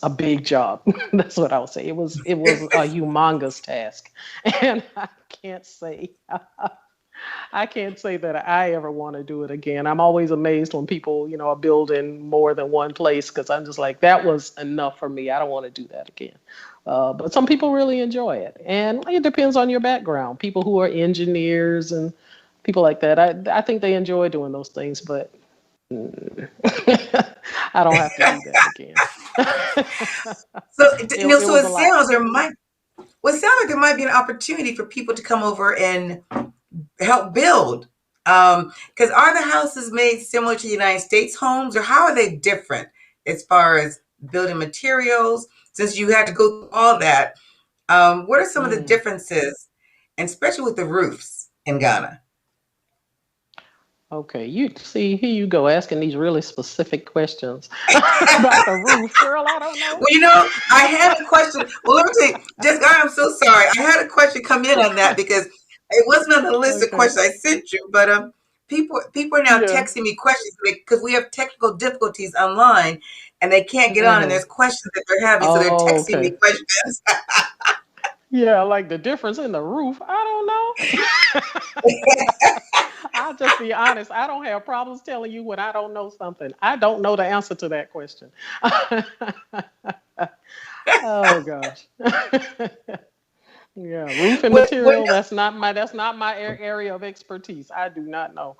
a big job. That's what I would say. It was a humongous task. And I can't say that I ever want to do it again. I'm always amazed when people, are building more than one place, because I'm just like, that was enough for me. I don't want to do that again. But some people really enjoy it. And it depends on your background. People who are engineers and people like that, I think they enjoy doing those things, but I don't have to do that again. So it sounds like there might be an opportunity for people to come over and help build. Because are the houses made similar to the United States homes, or how are they different as far as building materials? Since you had to go through all that, what are some of the differences, and especially with the roofs in Ghana? Okay, you see, here you go asking these really specific questions about the roof. Girl, I don't know. Well, you know, I had a question. Well, let me tell you, Jessica, I'm so sorry. I had a question come in on that because it wasn't on the list of Okay. questions I sent you, but people are now Yeah. texting me questions because we have technical difficulties online and they can't get on, and Mm-hmm. there's questions that they're having, so they're Oh, texting me okay. questions. Yeah, like the difference in the roof. I don't know. I'll just be honest. I don't have problems telling you when I don't know something. I don't know the answer to that question. Oh gosh. Yeah, roofing What material, that's not my area of expertise. I do not know.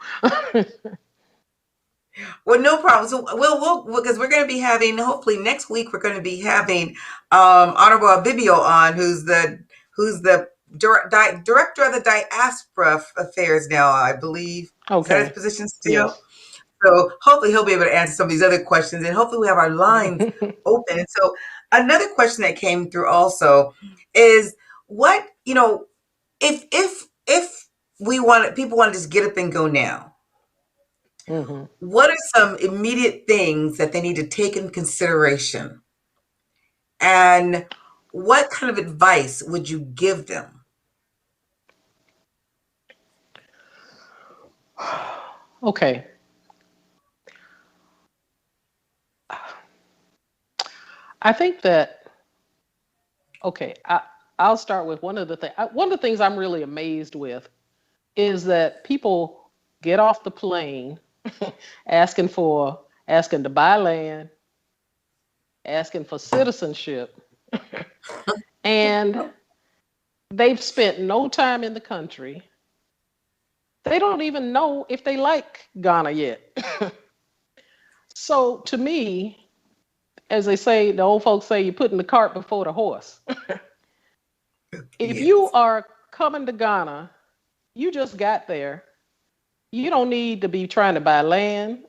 Well, no problem. So we'll because we're going to be having, hopefully next week we're going to be having Honorable Abibio on, who's the director of the diaspora affairs now, I believe. Is that his Okay. position still? Yes. So hopefully he'll be able to answer some of these other questions, and hopefully we have our lines open. And so another question that came through also is, what, if people want to just get up and go now, Hmm. what are some immediate things that they need to take in consideration? And what kind of advice would you give them? Okay. I think that okay. I'll start with one of the things I'm really amazed with is that people get off the plane asking to buy land, asking for citizenship, and they've spent no time in the country. They don't even know if they like Ghana yet. So to me, as they say, the old folks say, you're putting the cart before the horse. If you Yes. are coming to Ghana, you just got there. You don't need to be trying to buy land.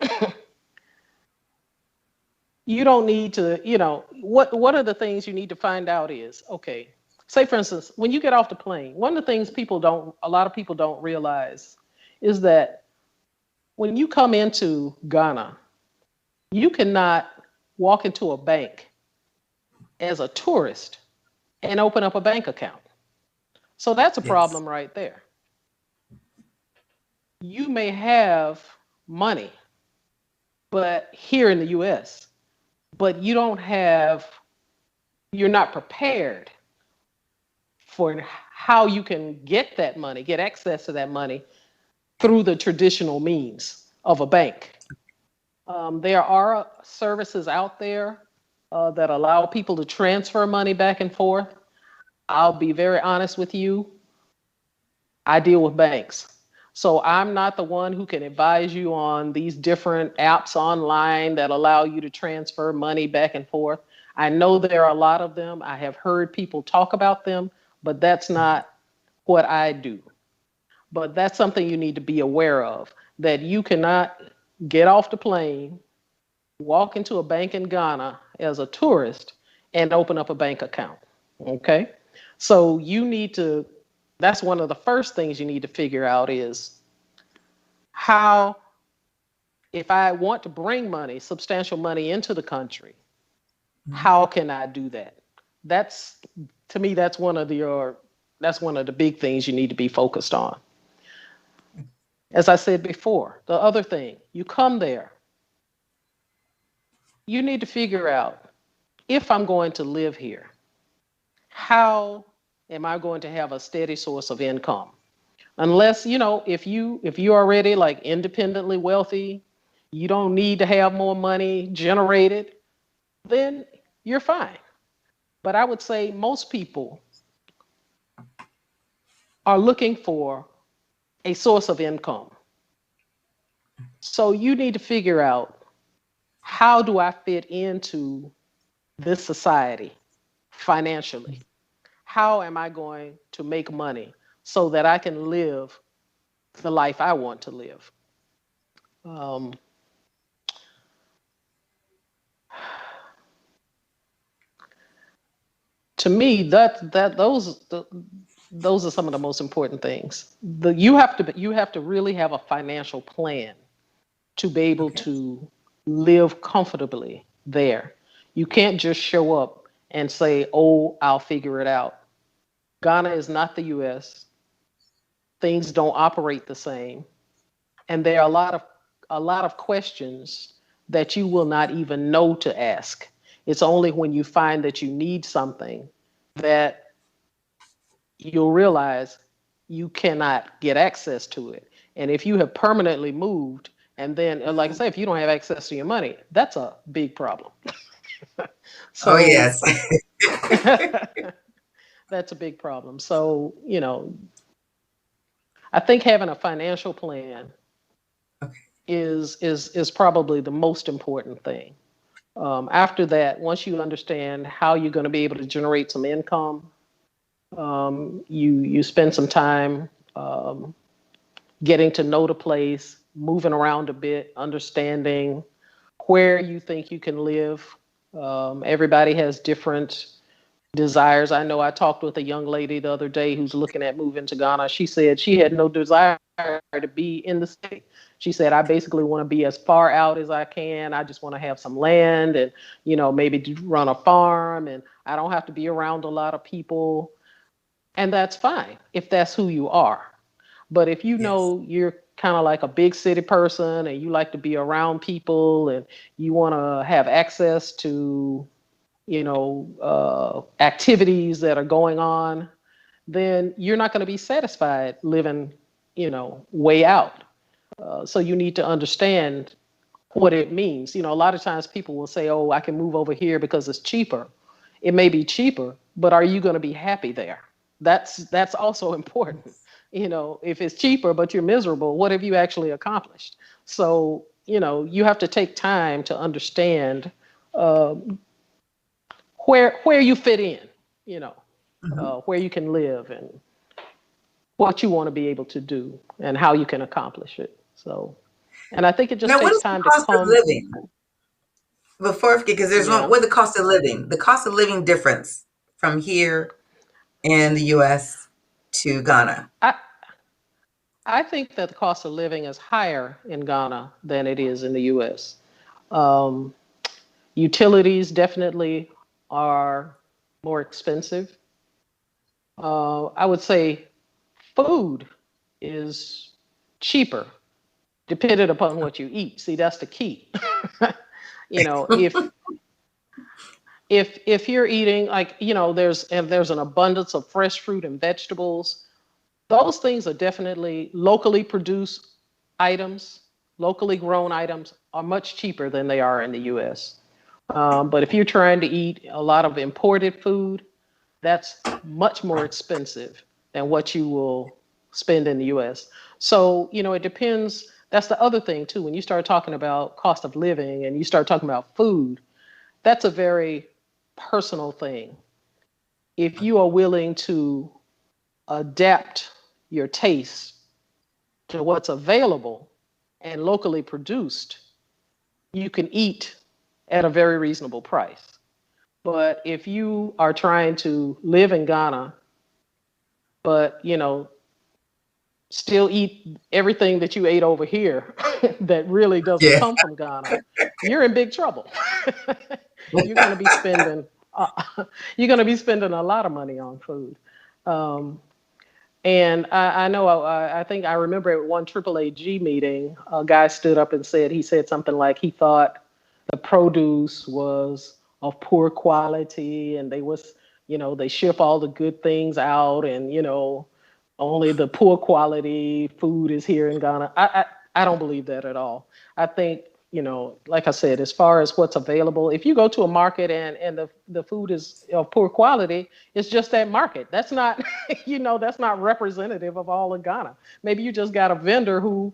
You don't need to, what are the things you need to find out is, okay, say for instance, when you get off the plane, one of the things a lot of people don't realize is that when you come into Ghana, you cannot walk into a bank as a tourist and open up a bank account. So that's a Yes. problem right there. You may have money, but here in the US, but you're not prepared for how you can get that money, get access to that money through the traditional means of a bank. There are services out there that allow people to transfer money back and forth. I'll be very honest with you. I deal with banks. So I'm not the one who can advise you on these different apps online that allow you to transfer money back and forth. I know there are a lot of them. I have heard people talk about them, but that's not what I do. But that's something you need to be aware of, that you cannot get off the plane, walk into a bank in Ghana as a tourist, and open up a bank account. Okay? So that's one of the first things you need to figure out is how, if I want to bring money, substantial money into the country, how can I do that? That's, to me, that's one of the big things you need to be focused on. As I said before, the other thing, you come there, you need to figure out, if I'm going to live here, how am I going to have a steady source of income? Unless, if you're already like independently wealthy, you don't need to have more money generated, then you're fine. But I would say most people are looking for a source of income. So you need to figure out, how do I fit into this society financially? How am I going to make money so that I can live the life I want to live? Um, to me, Those are some of the most important things. You have to really have a financial plan to be able to live comfortably there. You can't just show up and say, "Oh, I'll figure it out." Ghana is not the US. Things don't operate the same. And there are a lot of questions that you will not even know to ask. It's only when you find that you need something that you'll realize you cannot get access to it. And if you have permanently moved, and then, like I say, if you don't have access to your money, that's a big problem. So, oh, yes. that's a big problem. So, I think having a financial plan is probably the most important thing. After that, once you understand how you're going to be able to generate some income, you spend some time getting to know the place, moving around a bit, understanding where you think you can live. Everybody has different desires. I know I talked with a young lady the other day who's looking at moving to Ghana. She said she had no desire to be in the state. She said, I basically want to be as far out as I can. I just want to have some land and, maybe run a farm, and I don't have to be around a lot of people. And that's fine if that's who you are. But if you know you're kind of like a big city person and you like to be around people and you want to have access to, activities that are going on, then you're not going to be satisfied living, way out. So you need to understand what it means. A lot of times people will say, oh, I can move over here because it's cheaper. It may be cheaper, but are you going to be happy there? That's also important. If it's cheaper, but you're miserable, what have you actually accomplished? So, you have to take time to understand where you fit in, where you can live and what you want to be able to do and how you can accomplish it. So, and I think it just Now, what takes is the time cost to of come. living? Before, because there's one, what the cost of living, difference from here in the U.S. to Ghana. I think that the cost of living is higher in Ghana than it is in the U.S. Utilities definitely are more expensive. I would say food is cheaper, depending upon what you eat. See, that's the key. If you're eating there's an abundance of fresh fruit and vegetables, those things are definitely locally produced items, locally grown items are much cheaper than they are in the U.S. But if you're trying to eat a lot of imported food, that's much more expensive than what you will spend in the U.S. So, it depends. That's the other thing, too. When you start talking about cost of living and you start talking about food, that's a very personal thing. If you are willing to adapt your taste to what's available and locally produced, you can eat at a very reasonable price. But if you are trying to live in Ghana, but still eat everything that you ate over here that really doesn't come from Ghana, you're in big trouble. You're going to be spending a lot of money on food. And I know, I think I remember at one AAAG meeting, a guy stood up and he said something like he thought the produce was of poor quality and they ship all the good things out and, only the poor quality food is here in Ghana. I don't believe that at all. I think, like I said, as far as what's available, if you go to a market and the food is of poor quality, it's just that market. That's not, that's not representative of all of Ghana. Maybe you just got a vendor who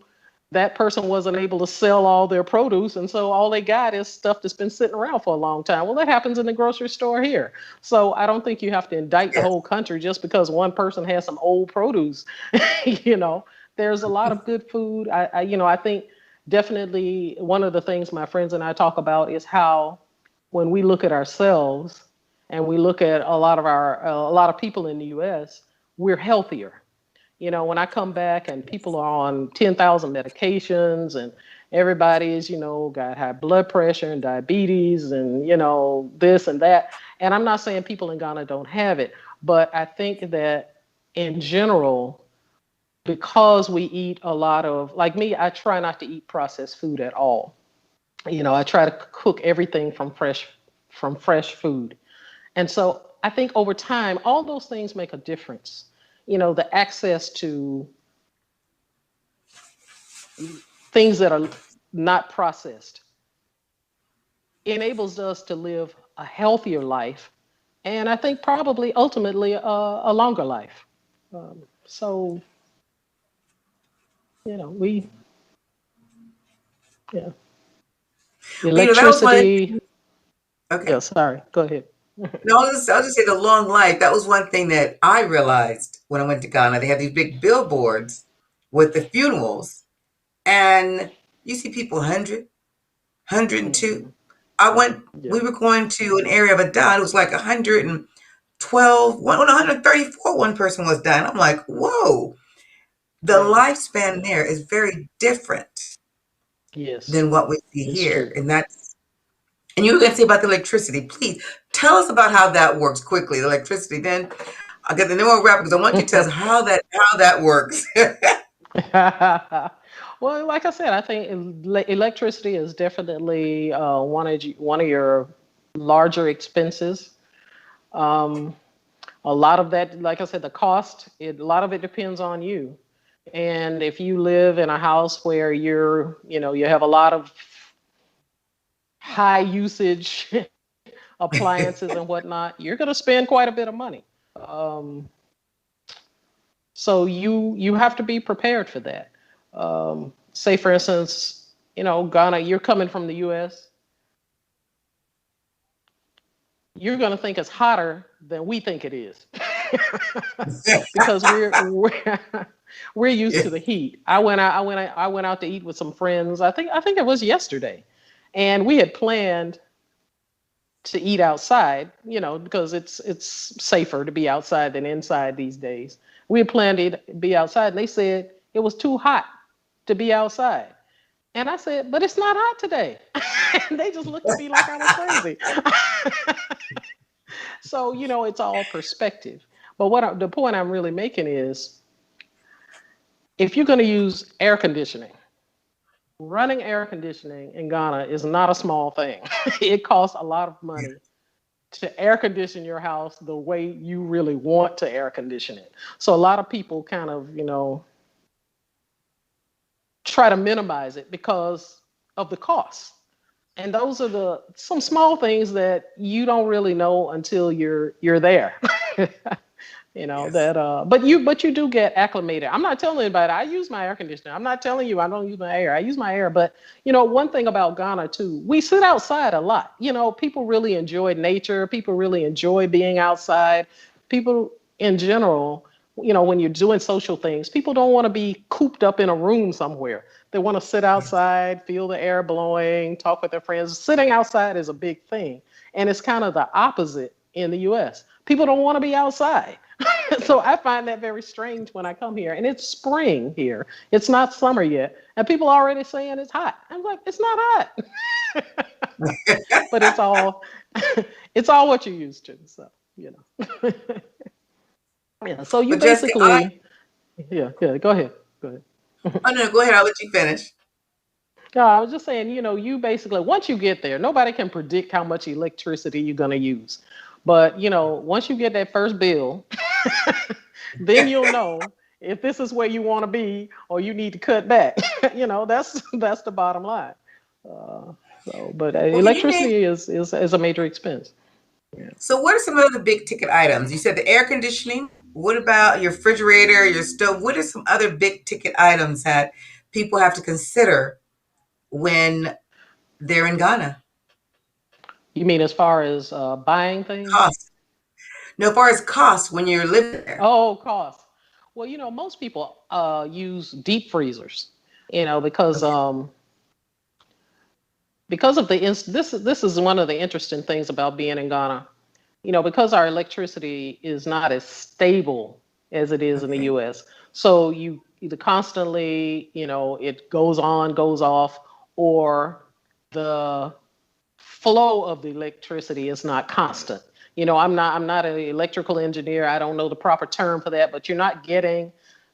that person wasn't able to sell all their produce, and so all they got is stuff that's been sitting around for a long time. Well, that happens in the grocery store here. So I don't think you have to indict the whole country just because one person has some old produce. There's a lot of good food. I think definitely one of the things my friends and I talk about is how when we look at ourselves and we look at a lot of people in the U.S., we're healthier. When I come back and people are on 10,000 medications and everybody's, got high blood pressure and diabetes and, this and that. And I'm not saying people in Ghana don't have it, but I think that in general, because we eat a lot of, like me, I try not to eat processed food at all. I try to cook everything from fresh food. And so I think over time, all those things make a difference. The access to things that are not processed enables us to live a healthier life. And I think probably ultimately a longer life. So, we, yeah. That was one. Electricity. Okay. Yeah, sorry. Go ahead. No, I'll just say the long life. That was one thing that I realized when I went to Ghana. They have these big billboards with the funerals, and you see people 100, 102. We were going to an area of a dot. It was like 112, 134. One person was dying. I'm like, whoa. The lifespan there is very different than what we see here, true. And you were going to say about the electricity. Please tell us about how that works quickly. The electricity. Then I'll get the new wrap because I want you to tell us how that works. Well, like I said, I think electricity is definitely one of your larger expenses. A lot of that, like I said, the cost. A lot of it depends on you. And if you live in a house where you have a lot of high usage appliances and whatnot, you're going to spend quite a bit of money. So you have to be prepared for that. Say, for instance, Ghana, you're coming from the U.S. You're going to think it's hotter than we think it is because we're used to the heat. I went out to eat with some friends. I think it was yesterday, and we had planned to eat outside, because it's safer to be outside than inside these days. We had planned to be outside, and they said it was too hot to be outside. And I said, but it's not hot today. And they just looked at me like I was crazy. So, it's all perspective. But the point I'm really making is, if you're going to use air conditioning, running air conditioning in Ghana is not a small thing. It costs a lot of money to air condition your house the way you really want to air condition it. So a lot of people kind of, try to minimize it because of the cost. And those are some small things that you don't really know until you're there. But you do get acclimated. I'm not telling anybody I use my air conditioner. I'm not telling you I don't use my air. I use my air. But one thing about Ghana too, we sit outside a lot. People really enjoy nature. People really enjoy being outside. People in general, when you're doing social things, people don't want to be cooped up in a room somewhere. They want to sit outside, feel the air blowing, talk with their friends. Sitting outside is a big thing. And it's kind of the opposite in the US. People don't want to be outside. So I find that very strange when I come here. And it's spring here. It's not summer yet. And people are already saying it's hot. I'm like, it's not hot. But it's all what you're used to. So, Yeah, so you basically, go ahead. Oh, no, go ahead. I'll let you finish. No, I was just saying, you basically, once you get there, nobody can predict how much electricity you're going to use. But, once you get that first bill, then you'll know if this is where you want to be or you need to cut back. That's the bottom line. But electricity is a major expense. Yeah. So what are some of the big ticket items? You said the air conditioning. What about your refrigerator, your stove? What are some other big ticket items that people have to consider when they're in Ghana? You mean as far as buying things? Cost. No, as far as cost when you're living there. Oh, cost. Well, most people use deep freezers, because of this is one of the interesting things about being in Ghana. Because our electricity is not as stable as it is in the US. So you either constantly, you know, it goes on, goes off, or the flow of the electricity is not constant. You know, I'm not an electrical engineer. I don't know the proper term for that, but you're not getting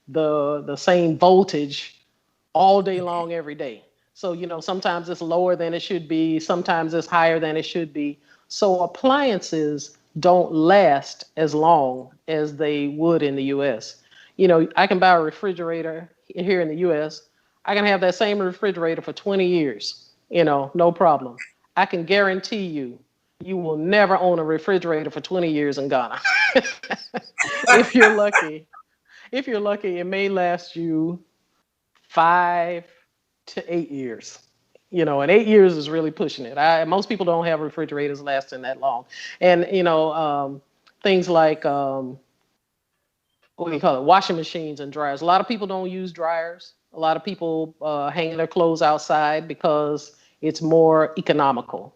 the same voltage all day long every day. So, you know, sometimes it's lower than it should be, sometimes it's higher than it should be. So appliances don't last as long as they would in the US. You know, I can buy a refrigerator here in the US. I can have that same refrigerator for 20 years, you know, no problem. I can guarantee you, you will never own a refrigerator for 20 years in Ghana. If you're lucky. If you're lucky, it may last you 5 to 8 years. You know, and 8 years is really pushing it. Most people don't have refrigerators lasting that long. And, you know, things like, what do you call it, washing machines and dryers. A lot of people don't use dryers. A lot of people hang their clothes outside because it's more economical.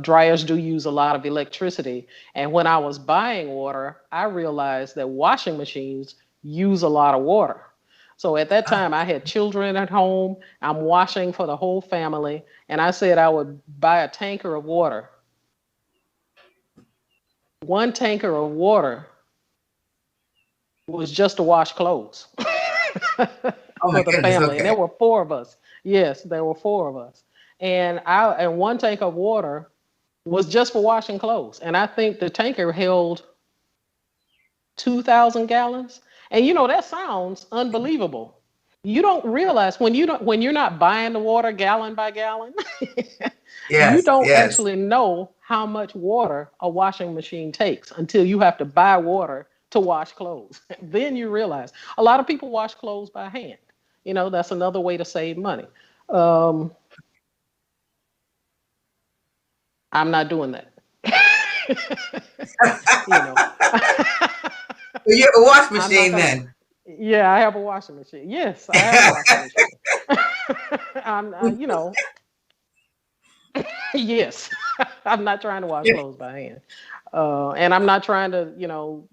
Dryers do use a lot of electricity. And when I was buying water, I realized that washing machines use a lot of water. So at that time, I had children at home. I'm washing for the whole family. And I said I would buy a tanker of water. One tanker of water was just to wash clothes Oh my for the goodness, family. And there okay. were four of us. Yes, there were four of us. And one tank of water was just for washing clothes. And I think the tanker held 2,000 gallons. And you know, that sounds unbelievable. You don't realize when you're not buying the water gallon by gallon, you Yes, don't yes. actually know how much water a washing machine takes until you have to buy water to wash clothes. Then you realize a lot of people wash clothes by hand. You know, that's another way to save money. Um, I'm not doing that. You know, So you have a wash I'm not machine gonna. then. Yeah, I have a washing machine. Yes, I have a washing machine. You know, yes, I'm not trying to wash clothes by hand, and I'm not trying to, you know,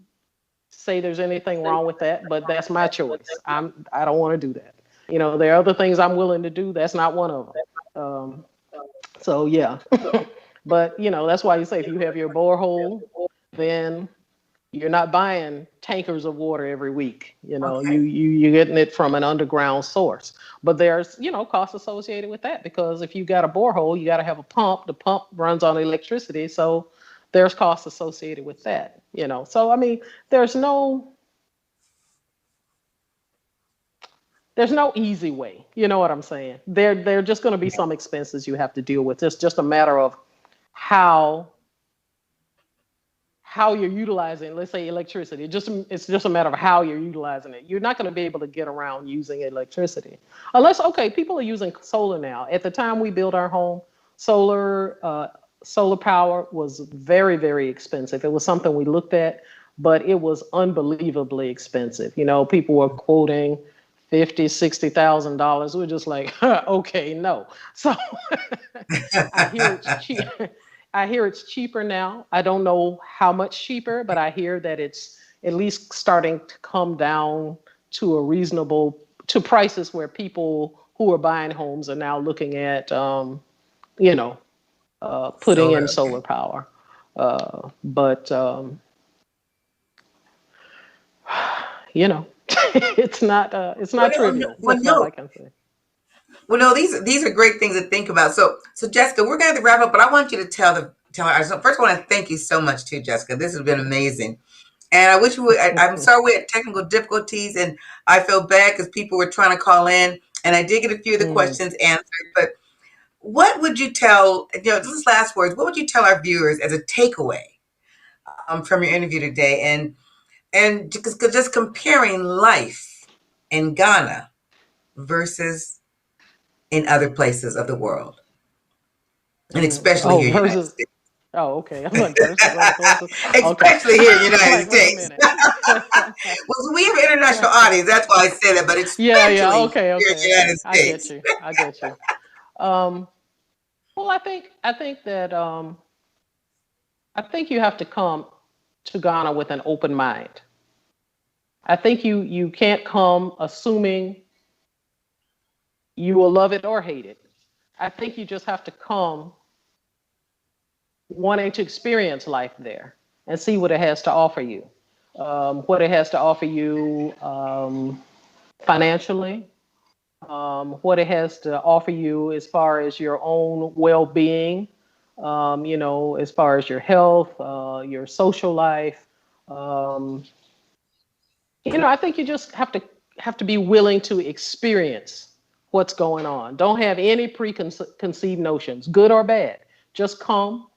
say there's anything wrong with that. But that's my choice. I don't want to do that. You know, there are other things I'm willing to do. That's not one of them. So yeah, but you know, that's why you say if you have your borehole, then you're not buying tankers of water every week. You know, Okay. you're getting it from an underground source. But there's, you know, costs associated with that because if you got a borehole, you got to have a pump. The pump runs on electricity, so there's costs associated with that. You know, so I mean, there's no there's no easy way. You know what I'm saying? There are just going to be some expenses you have to deal with. It's just a matter of how you're utilizing, let's say, electricity. It's just a matter of how you're utilizing it. You're not going to be able to get around using electricity unless, okay, people are using solar now. At the time we built our home, solar power was very, very expensive. It was something we looked at, but it was unbelievably expensive. You know, people were quoting $50,000, $60,000. We're just like, okay, no. So I hear it's cheap. I hear it's cheaper now. I don't know how much cheaper, but I hear that it's at least starting to come down to to prices where people who are buying homes are now looking at, you know, putting Solar, in okay. solar power. But you know, it's Well, not trivial. well, That's all no. I can say. Well, no, these are great things to think about. So Jessica, we're going to wrap up, but I want you to tell her. So first, I want to thank you so much too, Jessica. This has been amazing. And I wish we would. I'm sorry we had technical difficulties, and I feel bad because people were trying to call in, and I did get a few of the Mm. questions answered. But what would you tell? You know, just last words. What would you tell our viewers as a takeaway from your interview today, and just comparing life in Ghana versus in other places of the world, and especially Oh, here in the United versus. States. Oh, okay. I'm like versus other places. Okay. Especially here in the I'm United like, wait a States. minute. Well, we have an international audience. That's why I say that, but Yeah, yeah. especially Okay, here in okay, the okay. United I get States. you. I get you. Um, well, I think that I think you have to come to Ghana with an open mind. I think you can't come assuming you will love it or hate it. I think you just have to come wanting to experience life there and see what it has to offer you. What it has to offer you financially, what it has to offer you as far as your own well-being, as far as your health, your social life. Um, I think you just have to be willing to experience what's going on. Don't have any preconceived notions, good or bad. Just come,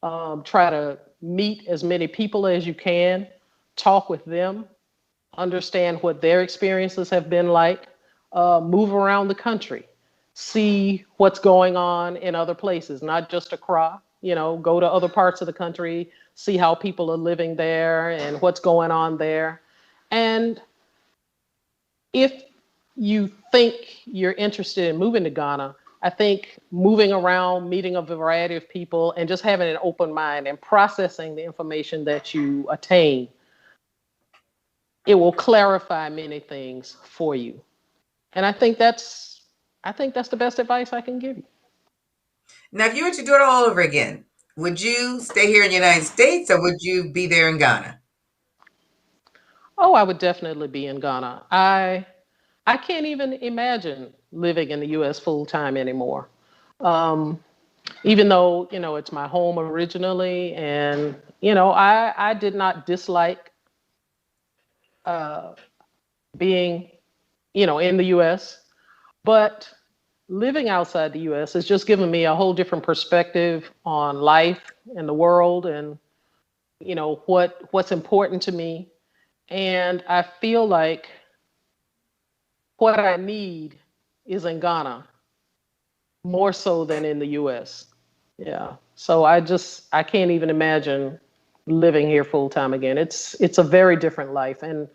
try to meet as many people as you can, talk with them, understand what their experiences have been like, move around the country, see what's going on in other places, not just Accra, go to other parts of the country, see how people are living there and what's going on there. And if you think you're interested in moving to Ghana, I think moving around, meeting a variety of people, and just having an open mind and processing the information that you attain, it will clarify many things for you. And I think that's the best advice I can give you. Now, if you were to do it all over again, would you stay here in the United States or would you be there in Ghana? Oh, I would definitely be in Ghana. I can't even imagine living in the U.S. full time anymore. Even though, it's my home originally, and, I did not dislike being, in the U.S., but living outside the U.S. has just given me a whole different perspective on life and the world, and, what's important to me. And I feel like what I need is in Ghana more so than in the US. Yeah. So I can't even imagine living here full time again. It's a very different life. And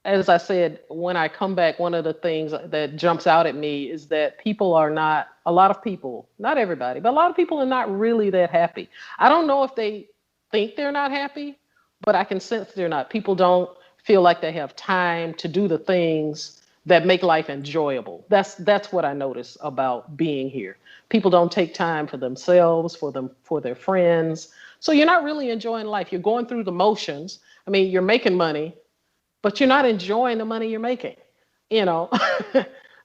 as I said, when I come back, one of the things that jumps out at me is that a lot of people, not everybody, but a lot of people are not really that happy. I don't know if they think they're not happy, but I can sense they're not. People don't feel like they have time to do the things that make life enjoyable. That's what I notice about being here. People don't take time for themselves, for their friends. So you're not really enjoying life. You're going through the motions. I mean, you're making money, but you're not enjoying the money you're making,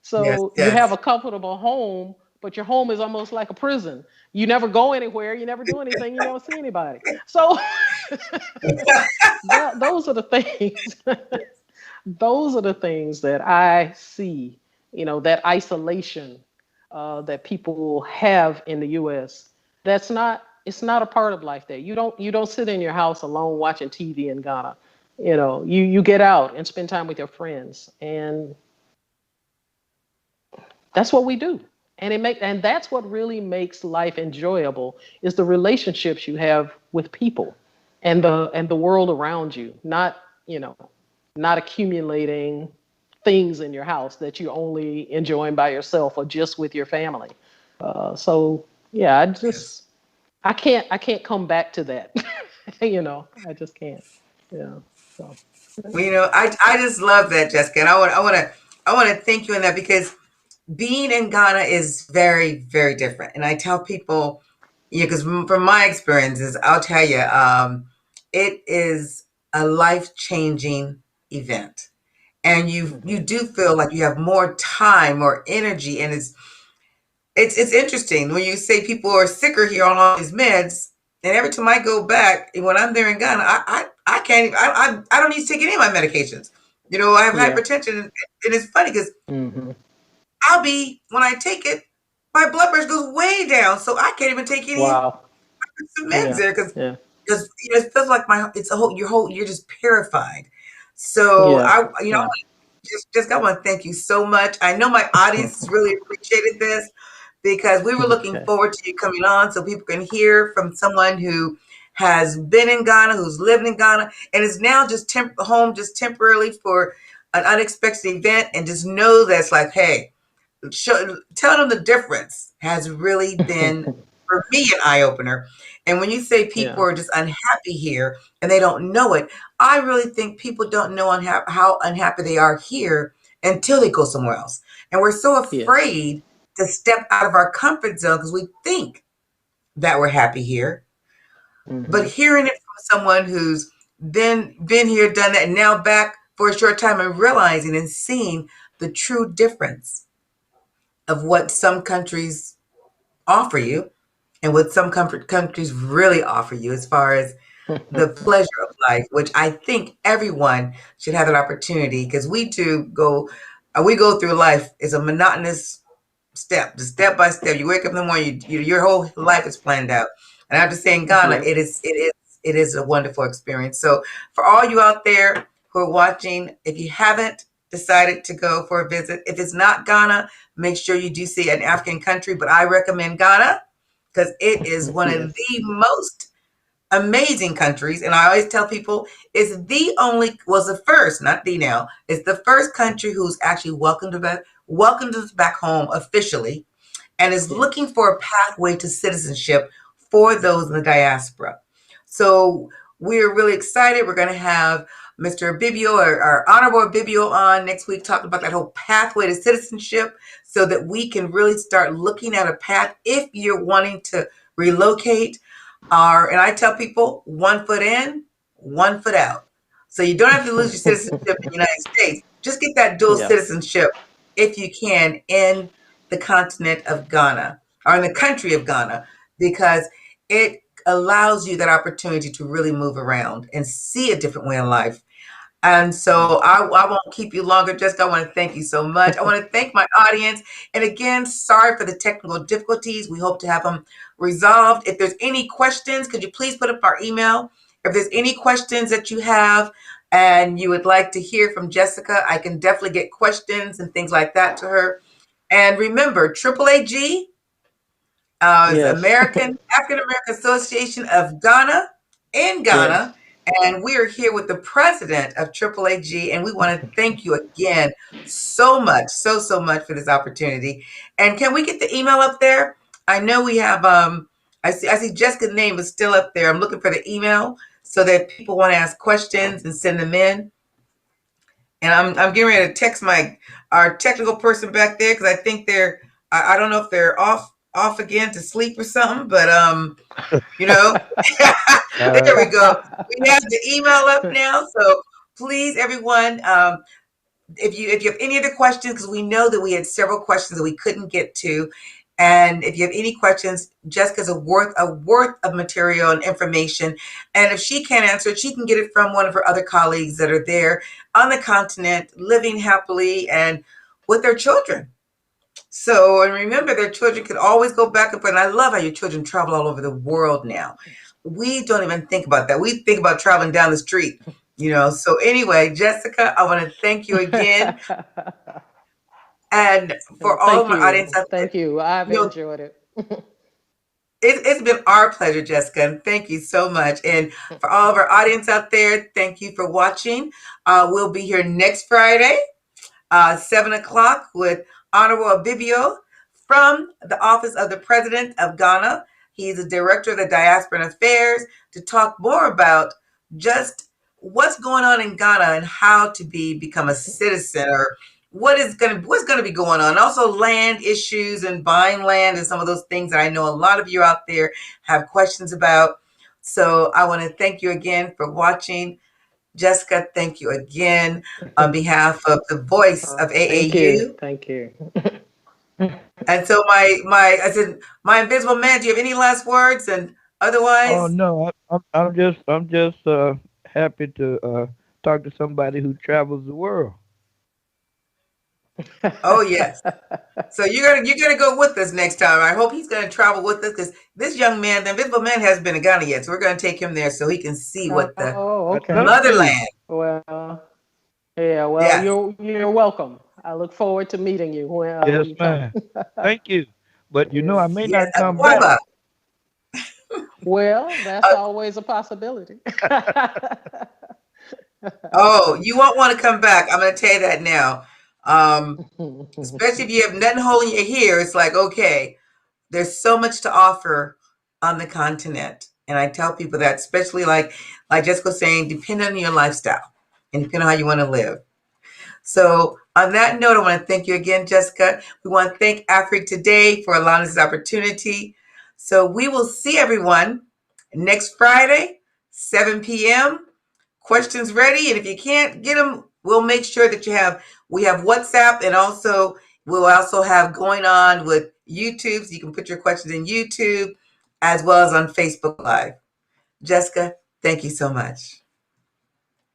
So Yes. you have a comfortable home, but your home is almost like a prison. You never go anywhere, you never do anything, you never see anybody. So those are the things. Those are the things that I see, that isolation that people have in the U.S. It's not a part of life there. You don't sit in your house alone watching TV in Ghana. You get out and spend time with your friends, and that's what we do. And that's what really makes life enjoyable, is the relationships you have with people and the world around you, not accumulating things in your house that you're only enjoying by yourself or just with your family. So yeah, I can't come back to that. I just can't. Yeah. So. Well, I just love that, Jessica, and I want to thank you in that, because being in Ghana is very, very different. And I tell people, because from my experiences, I'll tell you, it is a life-changing event, and you do feel like you have more time, more energy, and it's interesting when you say people are sicker here on all these meds. And every time I go back, when I'm there in Ghana, I can't even, I don't need to take any of my medications. I have hypertension, and it's funny because when I take it, my blood pressure goes way down, so I can't even take any meds there, because it feels like you're just purified. So I want to thank you so much. I know my audience really appreciated this, because we were looking forward to you coming on so people can hear from someone who has been in Ghana, who's lived in Ghana, and is now just home just temporarily for an unexpected event, and just know that's like, hey, tell them the difference has really been, for me, an eye-opener. And when you say people are just unhappy here and they don't know it, I really think people don't know how unhappy they are here until they go somewhere else. And we're so afraid to step out of our comfort zone because we think that we're happy here. But hearing it from someone who's been here, done that, and now back for a short time and realizing and seeing the true difference of what some countries offer you and what some countries really offer you as far as the pleasure of life, which I think everyone should have an opportunity, because we go through life as a monotonous step by step. You wake up in the morning, your whole life is planned out. And I have to say, in Ghana, it is a wonderful experience. So for all you out there who are watching, if you haven't decided to go for a visit, if it's not Ghana, make sure you do see an African country. But I recommend Ghana because it is one of the most amazing countries. And I always tell people it's the first, not the now, it's the first country who's actually welcomed us back home officially and is looking for a pathway to citizenship for those in the diaspora. So we're really excited. We're going to have Mr. Bibio, our Honorable Bibio, on next week talking about that whole pathway to citizenship so that we can really start looking at a path if you're wanting to relocate. And I tell people, 1 foot in, 1 foot out. So you don't have to lose your citizenship in the United States. Just get that dual citizenship, if you can, in the continent of Ghana or in the country of Ghana, because it allows you that opportunity to really move around and see a different way of life. And so I won't keep you longer. Jessica, I want to thank you so much. I want to thank my audience. And again, sorry for the technical difficulties. We hope to have them resolved. If there's any questions, could you please put up our email? If there's any questions that you have and you would like to hear from Jessica, I can definitely get questions and things like that to her. And remember, AAAG is African American Association of Ghana in Ghana. And we are here with the president of AAAG, and we want to thank you again so much, so much for this opportunity. And can we get the email up there? I know we have, I see Jessica's name is still up there. I'm looking for the email so that people want to ask questions and send them in. And I'm getting ready to text our technical person back there because I think I don't know if they're off again to sleep or something, but you know, there we go. We have the email up now. So please, everyone, if you have any other questions, because we know that we had several questions that we couldn't get to. And if you have any questions, Jessica's a worth of material and information. And if she can't answer it, she can get it from one of her other colleagues that are there on the continent, living happily and with their children. So, and remember, their children can always go back and forth. And I love how your children travel all over the world now. We don't even think about that. We think about traveling down the street, you know. So anyway, Jessica, I want to thank you again. And for all of my audience out there, thank you. I've enjoyed it. It's been our pleasure, Jessica, and thank you so much. And for all of our audience out there, thank you for watching. We'll be here next Friday, 7 o'clock with Honorable Bibio from the Office of the President of Ghana. He's the Director of the Diaspora Affairs, to talk more about just what's going on in Ghana and how to become a citizen, or what's going to be going on. Also land issues and buying land and some of those things that I know a lot of you out there have questions about. So I want to thank you again for watching. Jessica, thank you again on behalf of the voice of AAU. Thank you. And so my invisible man, do you have any last words? And otherwise? Oh no, I'm just happy to talk to somebody who travels the world. Oh yes. So you're gonna go with us next time. I hope he's gonna travel with us, because this young man, the invisible man, hasn't been to Ghana yet. So we're gonna take him there so he can see what the motherland. Well, yeah. Well, you're welcome. I look forward to meeting you. Yes, ma'am. Thank you. But you know, I may not come back. Well, that's always a possibility. Oh, you won't want to come back. I'm going to tell you that now. Especially if you have nothing holding you here. It's like, okay, there's so much to offer on the continent. And I tell people that, especially like Jessica was saying, depending on your lifestyle and depending on how you want to live. So on that note, I want to thank you again, Jessica. We want to thank Afrique Today for allowing us this opportunity. So we will see everyone next Friday, 7 p.m. Questions ready. And if you can't get them, we'll make sure that we have WhatsApp, and also we'll also have going on with YouTube. So you can put your questions in YouTube as well as on Facebook Live. Jessica, thank you so much.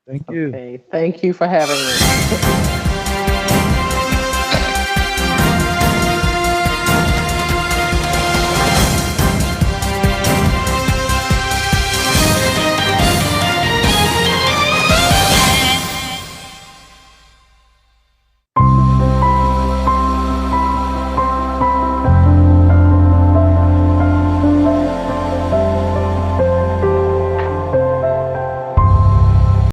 Thank you. Okay, thank you for having me.